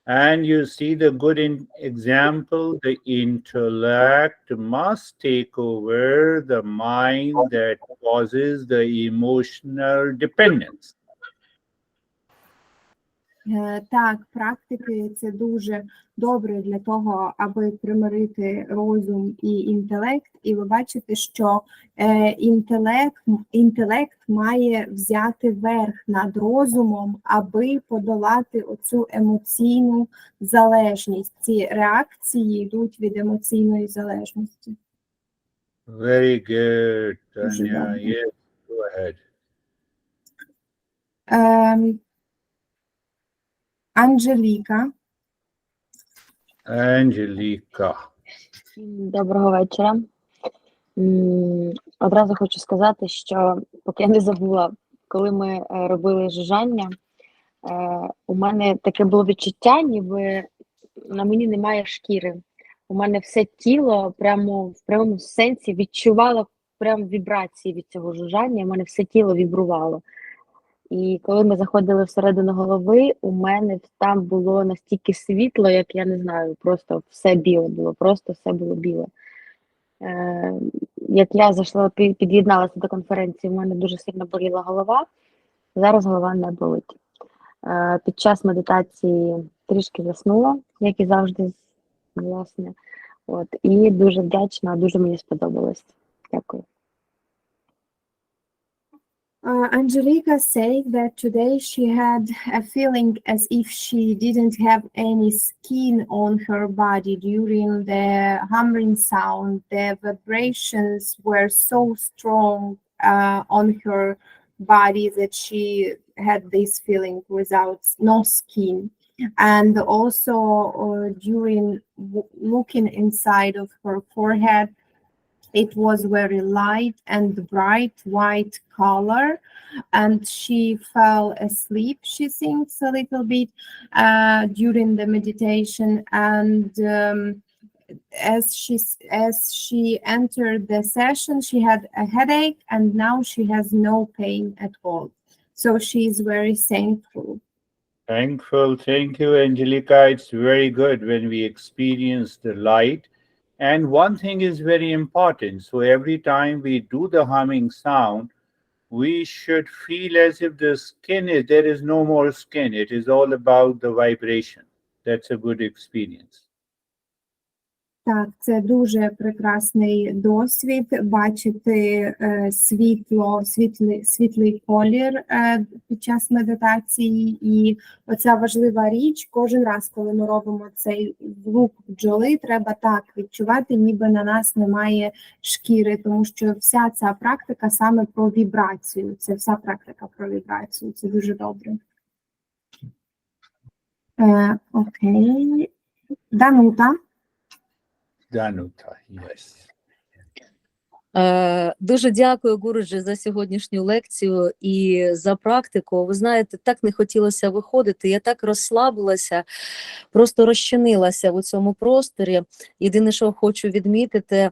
And you see the good example, the intellect must take over the mind that causes the emotional dependence. Так, практики це дуже добре для того, аби примирити розум і інтелект. І ви бачите, що інтелект має взяти верх над розумом, аби подолати оцю емоційну залежність. Ці реакції йдуть від емоційної залежності. Very good, Дуже Tanya. добре. Yes, go ahead. Анжеліка. Angelica. Доброго вечора. Одразу хочу сказати, що поки я не забула, коли ми робили жужжання, у мене таке було відчуття, ніби на мені немає шкіри. У мене все тіло прямо в прямому сенсі відчувало прям вібрації від цього жужжання, у мене все тіло вібрувало. І коли ми заходили всередину голови, у мене там було настільки світло, як я не знаю, просто все біле було, просто все було біле. Як я зайшла, під'єдналася до конференції, у мене дуже сильно боліла голова, зараз голова не болить. Під час медитації трішки заснула, як і завжди, власне. От, і дуже вдячна, дуже мені сподобалось. Дякую. Angelica said that today she had a feeling as if she didn't have any skin on her body during the humming sound. The vibrations were so strong on her body that she had this feeling without no skin. And also during looking inside of her forehead, it was very light and bright white color, and she fell asleep, she thinks, a little bit during the meditation. And as she entered the session, she had a headache, and now she has no pain at all. So she is very thankful. Thankful. Thank you, Angelica. It's very good when we experience the light. And one thing is very important. So every time we do the humming sound, we should feel as if the skin is, there is no more skin. It is all about the vibration. That's a good experience. Так, це дуже прекрасний досвід бачити світлий колір під час медитації. І оця важлива річ, кожен раз, коли ми робимо цей звук бджоли, треба так відчувати, ніби на нас немає шкіри, тому що вся ця практика саме про вібрацію. Це вся практика про вібрацію. Це дуже добре. Окей. Данута. Danuta, yes. Дуже дякую, Гуруджі, за сьогоднішню лекцію і за практику. Ви знаєте, так не хотілося виходити, я так розслабилася, просто розчинилася у цьому просторі. Єдине, що хочу відмітити,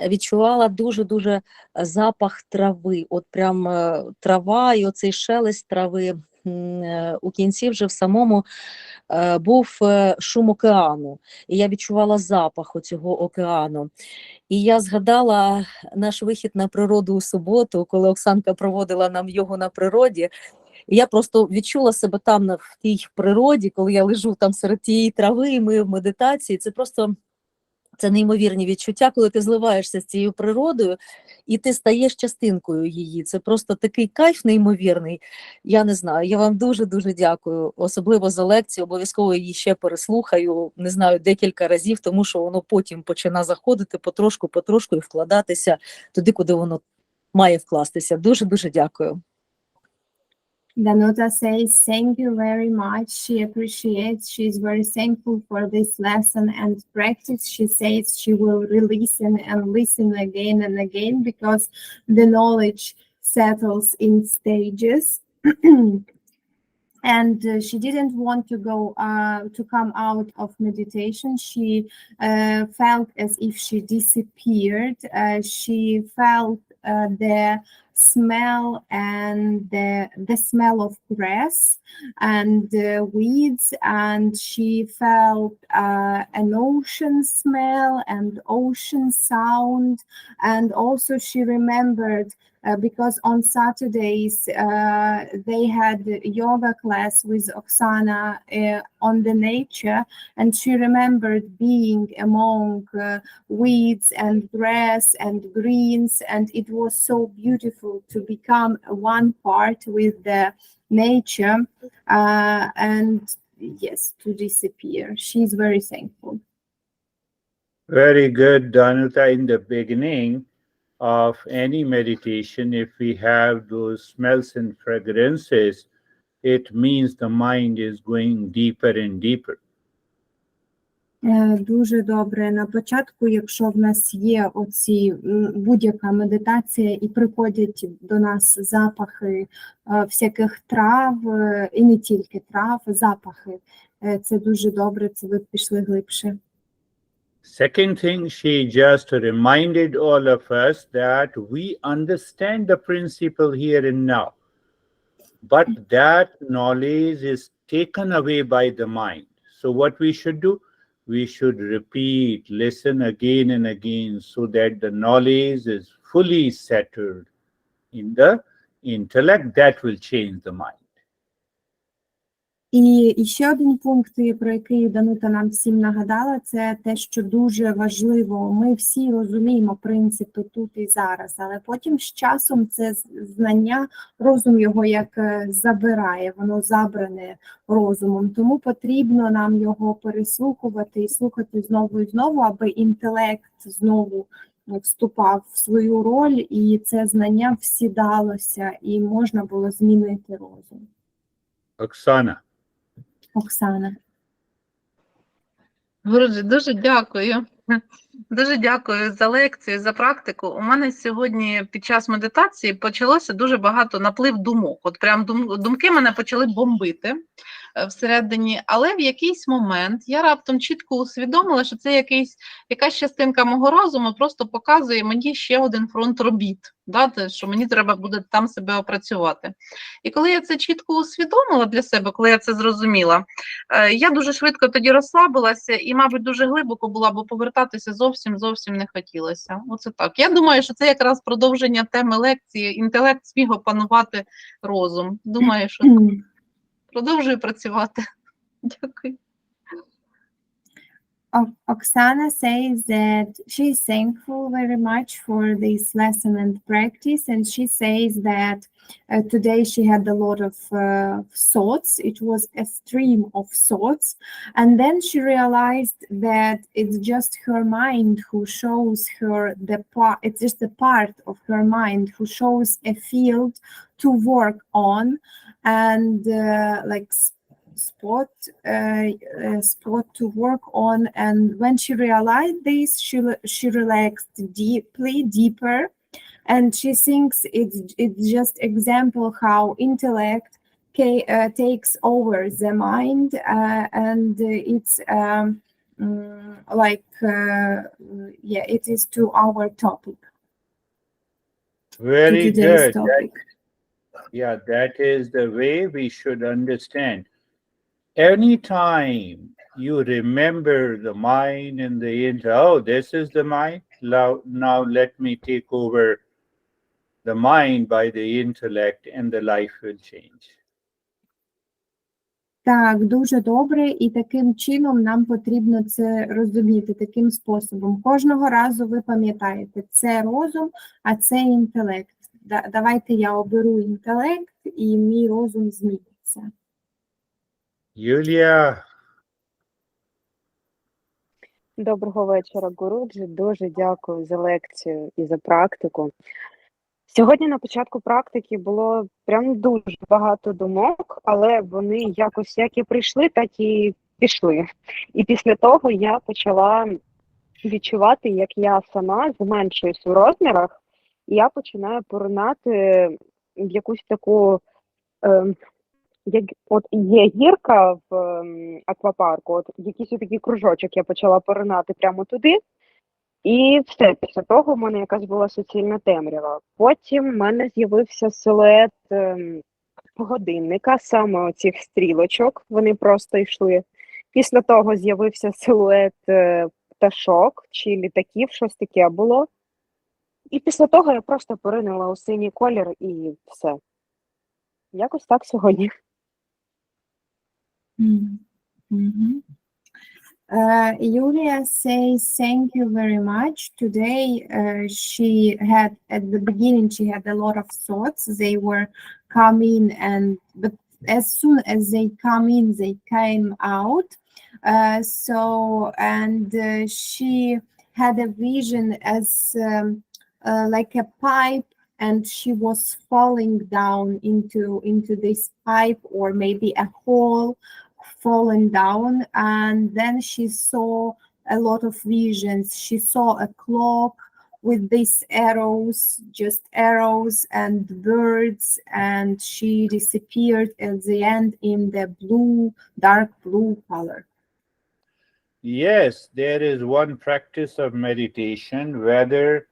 відчувала дуже-дуже запах трави. От прям трава і оцей шелест трави. У кінці вже в самому був шум океану, і я відчувала запах оцього океану. І я згадала наш вихід на природу у суботу, коли Оксанка проводила нам його на природі. І я просто відчула себе там в тій природі, коли я лежу там серед тієї трави, і ми в медитації. Це просто це неймовірні відчуття, коли ти зливаєшся з цією природою і ти стаєш частинкою її. Це просто такий кайф неймовірний. Я не знаю, я вам дуже-дуже дякую, особливо за лекцію, обов'язково її ще переслухаю, не знаю, декілька разів, тому що воно потім починає заходити потрошку і вкладатися туди, куди воно має вкластися. Дуже-дуже дякую. Danuta says, thank you very much. She appreciates, she's very thankful for this lesson and practice. She says she will re-listen and listen again and again because the knowledge settles in stages. And she didn't want to go to come out of meditation. She felt as if she disappeared. She felt the smell and the smell of grass and weeds, and she felt an ocean smell and ocean sound, and also she remembered because on Saturdays they had yoga class with Oksana on the nature, and she remembered being among weeds and grass and greens, and it was so beautiful to become one part with the nature and yes, to disappear. She's very thankful. Very good, Danuta. In the beginning of any meditation, if we have those smells and fragrances, it means the mind is going deeper and deeper. Дуже добре. На початку, якщо в нас є оці будь-яка медитація і приходять до нас запахи всяких трав, і не тільки трав, запахи, це дуже добре, це ви пішли глибше. Second thing, she just reminded all of us that we understand the principle here and now, but that knowledge is taken away by the mind. So what we should do? We should repeat, listen again and again so that the knowledge is fully settled in the intellect. That will change the mind. І ще один пункт, про який Данута нам всім нагадала, це те, що дуже важливо. Ми всі розуміємо принципи тут і зараз, але потім з часом це знання, розум його як забирає, воно забране розумом. Тому потрібно нам його переслухувати і слухати знову і знову, аби інтелект знову вступав в свою роль, і це знання всідалося, і можна було змінити розум. Оксана. Оксана. Гурджі, дуже дякую. Дуже дякую за лекцію, за практику. У мене сьогодні під час медитації почалося дуже багато наплив думок. От прям думки мене почали бомбити всередині, але в якийсь момент я раптом чітко усвідомила, що це якась частинка мого розуму просто показує мені ще один фронт робіт, що мені треба буде там себе опрацювати. І коли я це чітко усвідомила для себе, коли я це зрозуміла, я дуже швидко тоді розслабилася і, мабуть, дуже глибоко була, бо повертатися зовсім не хотілося. Оце так. Я думаю, що це якраз продовження теми лекції «Інтелект зміг опанувати розум». Думаю, що продовжую працювати. Дякую. Oksana says that she's thankful very much for this lesson and practice, and she says that today she had a lot of thoughts. It was a stream of thoughts, and then she realized that it's just her mind who shows her the part. It's just a part of her mind who shows a field to work on, and like spot to work on. And when she realized this, she relaxed deeper, and she thinks it's just example how intellect takes over the mind, and it's it is to our topic. Very to today's good. topic. That is the way we should understand. Anytime you remember the mind and the this is the mind, now let me take over the mind by the intellect and the life will change. Так, дуже добре, і таким чином нам потрібно це розуміти, таким способом. Кожного разу ви пам'ятаєте, це розум, а це інтелект. Давайте я оберу інтелект, і мій розум зміниться. Юлія. Доброго вечора, Гуруджі. Дуже дякую за лекцію і за практику. Сьогодні на початку практики було прям дуже багато думок, але вони якось як і прийшли, так і пішли. І після того я почала відчувати, як я сама зменшуюсь у розмірах, і я починаю поринати в якусь таку, от є гірка в аквапарку, от якийсь такий кружочок я почала поринати прямо туди. І все, після того в мене якась була суцільна темрява. Потім в мене з'явився силует годинника, саме оцих стрілочок, вони просто йшли. Після того з'явився силует пташок чи літаків, щось таке було. І після того я просто поринула у синій колір і все. Якось так сьогодні. Mhm. Julia says thank you very much. Today she had at the beginning she had a lot of thoughts. They were coming but as soon as they come in, they came out. She had a vision as like a pipe, and she was falling down into this pipe, or maybe a hole, fallen down. And then she saw a lot of visions. She saw a clock with these arrows, just arrows and birds, and she disappeared at the end in the dark blue color. Yes, there is one practice of meditation, whether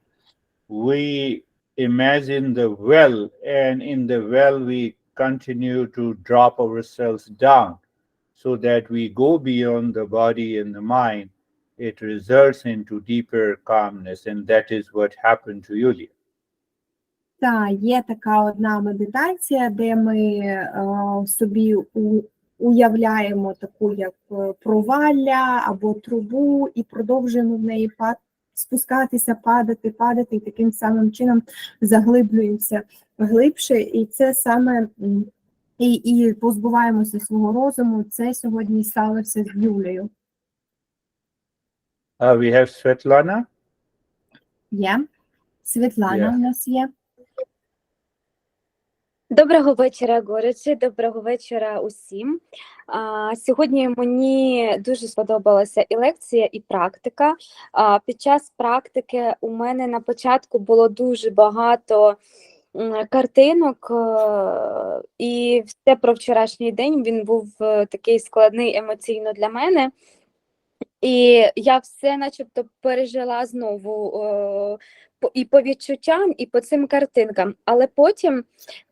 we imagine the well, and in the well we continue to drop ourselves down so that we go beyond the body and the mind. It results into deeper calmness, and that is what happened to Yulia. Так, є така одна медитація, де ми собі уявляємо таку як провалля або трубу і продовжуємо в неї спускатися, падати, і таким самим чином заглиблюємося глибше. І це саме і позбуваємося свого розуму. Це сьогодні сталося з Юлею. We have Svetlana. Є. Світлана у нас є. Доброго вечора, Гориці, доброго вечора усім. Сьогодні мені дуже сподобалася і лекція, і практика. Під час практики у мене на початку було дуже багато картинок, і все про вчорашній день, він був такий складний емоційно для мене. І я все начебто пережила знову і по відчуттям, і по цим картинкам. Але потім,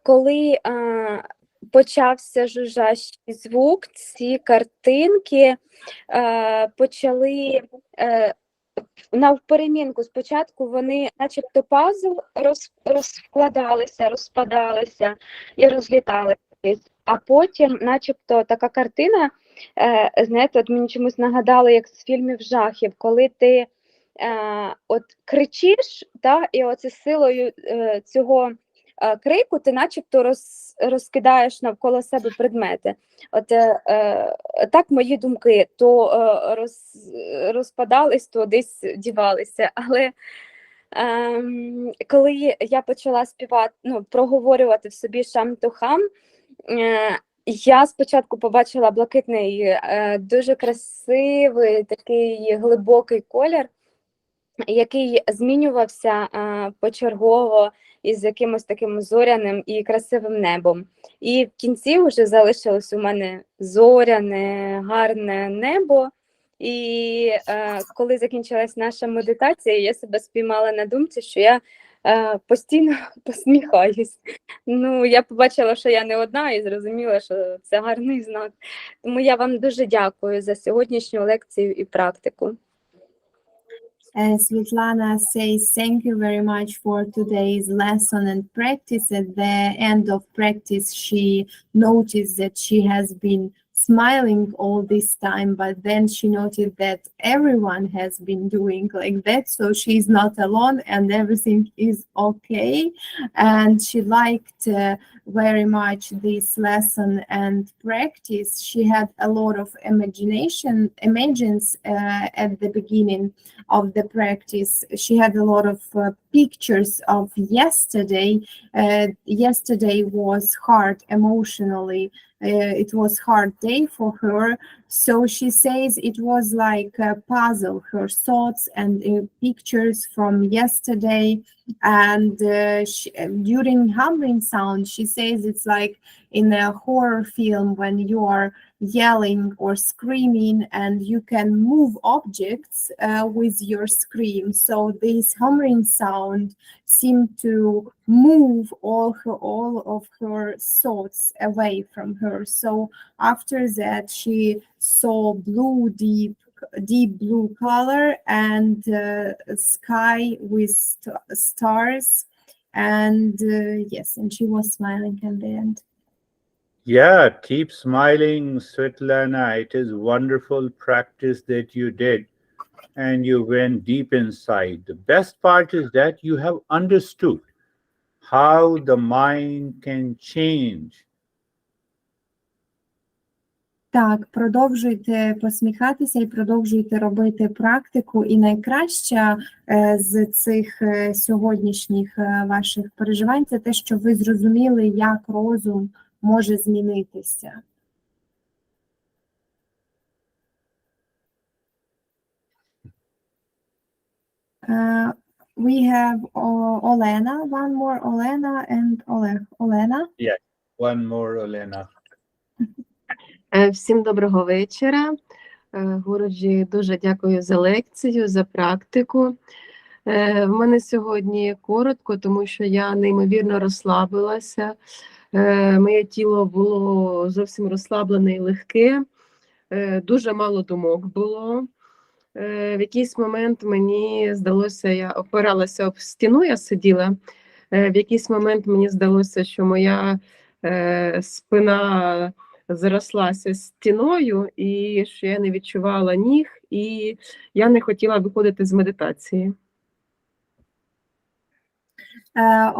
коли почався жужжащий звук, ці картинки почали навперемінку. Спочатку вони начебто пазл розпадалися і розліталися. А потім начебто така картина, знаєте, от мені чомусь нагадало, як з фільмів жахів, коли ти от кричиш, і оце силою цього крику ти начебто розкидаєш навколо себе предмети. От так мої думки то розпадались, то десь дівалися. Але коли я почала співати, проговорювати в собі шам-то-хам, я спочатку побачила блакитний, дуже красивий, такий глибокий колір, який змінювався почергово із якимось таким зоряним і красивим небом. І в кінці вже залишилось у мене зоряне, гарне небо. І коли закінчилась наша медитація, я себе спіймала на думці, що я постійно посміхаюсь. Я побачила, що я не одна, і зрозуміла, що це гарний знак. Тому я вам дуже дякую за сьогоднішню лекцію і практику. Svetlana says thank you very much for today's lesson and practice. At the end of practice, she noticed that she has been smiling all this time, but then she noted that everyone has been doing like that, so she's not alone and everything is okay. And she liked very much this lesson and practice. She had a lot of imagines at the beginning of the practice. She had a lot of pictures of yesterday. Yesterday was hard emotionally. It was hard day for her, so she says it was like a puzzle, her thoughts and pictures from yesterday. And during humming sound, she says it's like in a horror film when you are yelling or screaming, and you can move objects with your scream. So this humming sound seemed to move all of her thoughts away from her. So after that, she saw deep blue color and sky with stars, and yes, and she was smiling at the end. Yeah, keep smiling, Svetlana. It is wonderful practice that you did, and you went deep inside. The best part is that you have understood how the mind can change. Так, продовжуйте посміхатися і продовжуйте робити практику. І найкраще з цих сьогоднішніх ваших переживань це те, що ви зрозуміли, як розум може змінитися. We have Olena, one more Olena and Oleg. Olena? Yeah, one more, Olena. Всім доброго вечора. Гуруджі, дуже дякую за лекцію, за практику. В мене сьогодні коротко, тому що я неймовірно розслабилася. Моє тіло було зовсім розслаблене і легке, дуже мало думок було. В якийсь момент мені здалося, я опиралася об стіну, я сиділа. В якийсь момент мені здалося, що моя спина зарослася стіною, і що я не відчувала ніг, і я не хотіла виходити з медитації.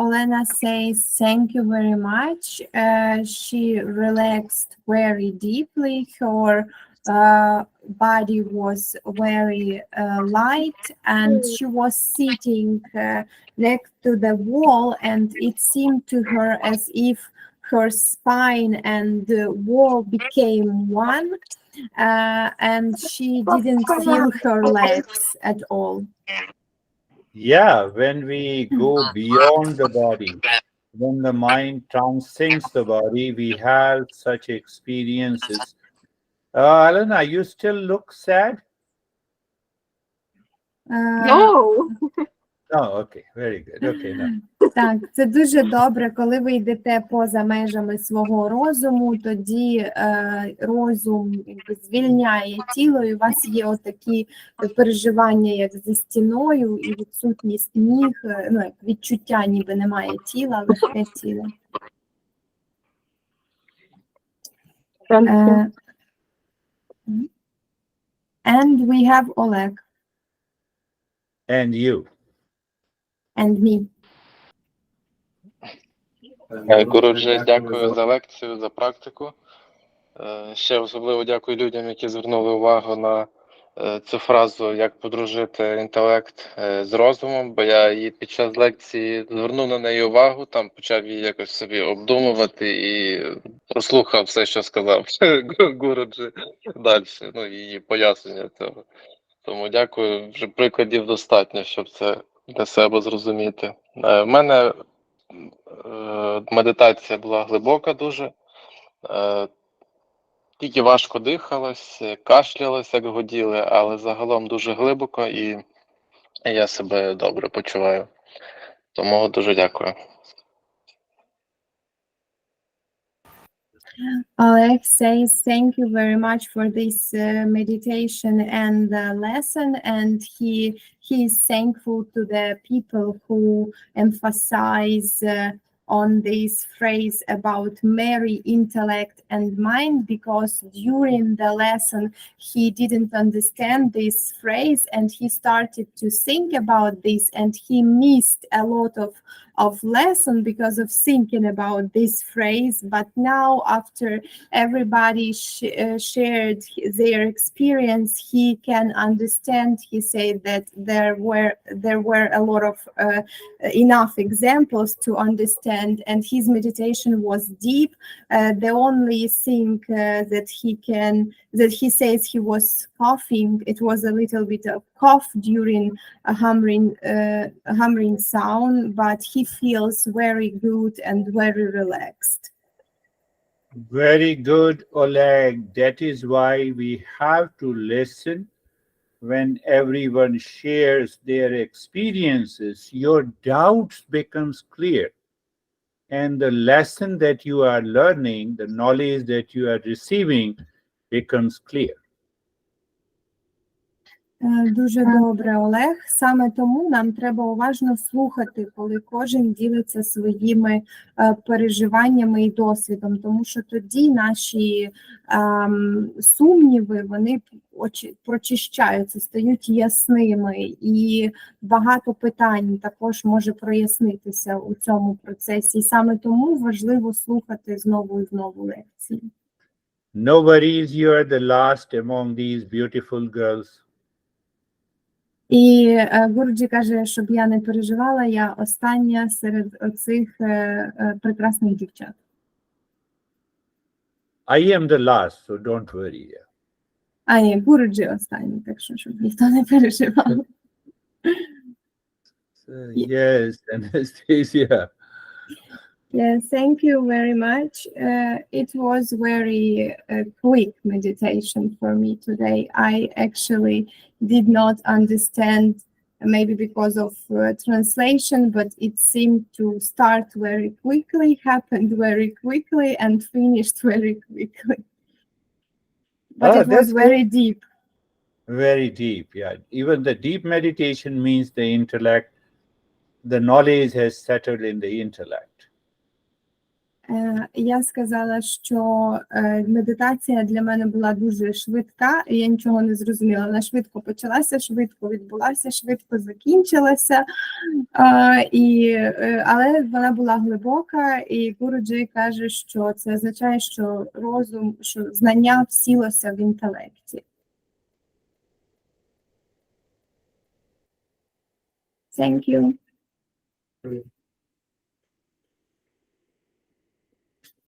Olena says, thank you very much. She relaxed very deeply. Her body was very light, and she was sitting next to the wall, and it seemed to her as if her spine and the wall became one, and she didn't feel her legs at all. Yeah, when we go beyond the body, when the mind transcends the body, we have such experiences. Alana, you still look sad? No! Oh, okay, very good. Okay, no. Так, це дуже добре, коли ви йдете поза межами свого розуму, тоді розум якби звільняє тіло, і у вас є отакі переживання, як зі стіною, і відсутність ніг, ну, як відчуття, ніби немає тіла, легке тіло. And we have Oleg. And you. And me. Гуруджі, дякую за лекцію, за практику. Ще особливо дякую людям, які звернули увагу на цю фразу, як подружити інтелект з розумом, бо я її під час лекції звернув на неї увагу, там почав її якось собі обдумувати і прослухав все, що сказав Гуруджі далі, ну, її пояснення цього. Тому дякую, вже прикладів достатньо, щоб це для себе зрозуміти. В мене медитація була глибока дуже, тільки важко дихалось, кашлялось, як гуділи, але загалом дуже глибоко і я себе добре почуваю. Тому дуже дякую. Oleg says thank you very much for this meditation and lesson, and he is thankful to the people who emphasize on this phrase about marry intellect and mind, because during the lesson he didn't understand this phrase and he started to think about this, and he missed a lot of lesson because of thinking about this phrase. But now, after everybody shared their experience, he can understand. He said that there were a lot of enough examples to understand, and his meditation was deep. The only thing that he says he was coughing, it was a little bit of cough during a humming sound, but he feels very good and very relaxed. Very good, Oleg. That is why we have to listen when everyone shares their experiences. Your doubts becomes clear, and the lesson that you are learning, the knowledge that you are receiving becomes clear. Дуже добре, Олег. Саме тому нам треба уважно слухати, коли кожен ділиться своїми переживаннями і досвідом, тому що тоді наші сумніви, вони прочищаються, стають ясними, і багато питань також може прояснитися у цьому процесі. І саме тому важливо слухати знову і знову лекції. No worries, you are the last among these beautiful girls. І Гуруджі каже, щоб я не переживала, я остання серед оцих прекрасних дівчат. I am the last, so don't worry. А ні, Гуруджі останній, так що щоб ніхто не переживав. Yes, Anastasia. Yes, thank you very much. It was very quick meditation for me today. I actually did not understand, maybe because of translation, but it seemed to start very quickly, happened very quickly, and finished very quickly. But it was very deep. Very deep, yeah. Even the deep meditation means the intellect, the knowledge has settled in the intellect. Я сказала, що медитація для мене була дуже швидка, і я нічого не зрозуміла. Вона швидко почалася, швидко відбулася, швидко закінчилася, але вона була глибока, і Гуруджі каже, що це означає, що розум, що знання всілося в інтелекті. Thank you.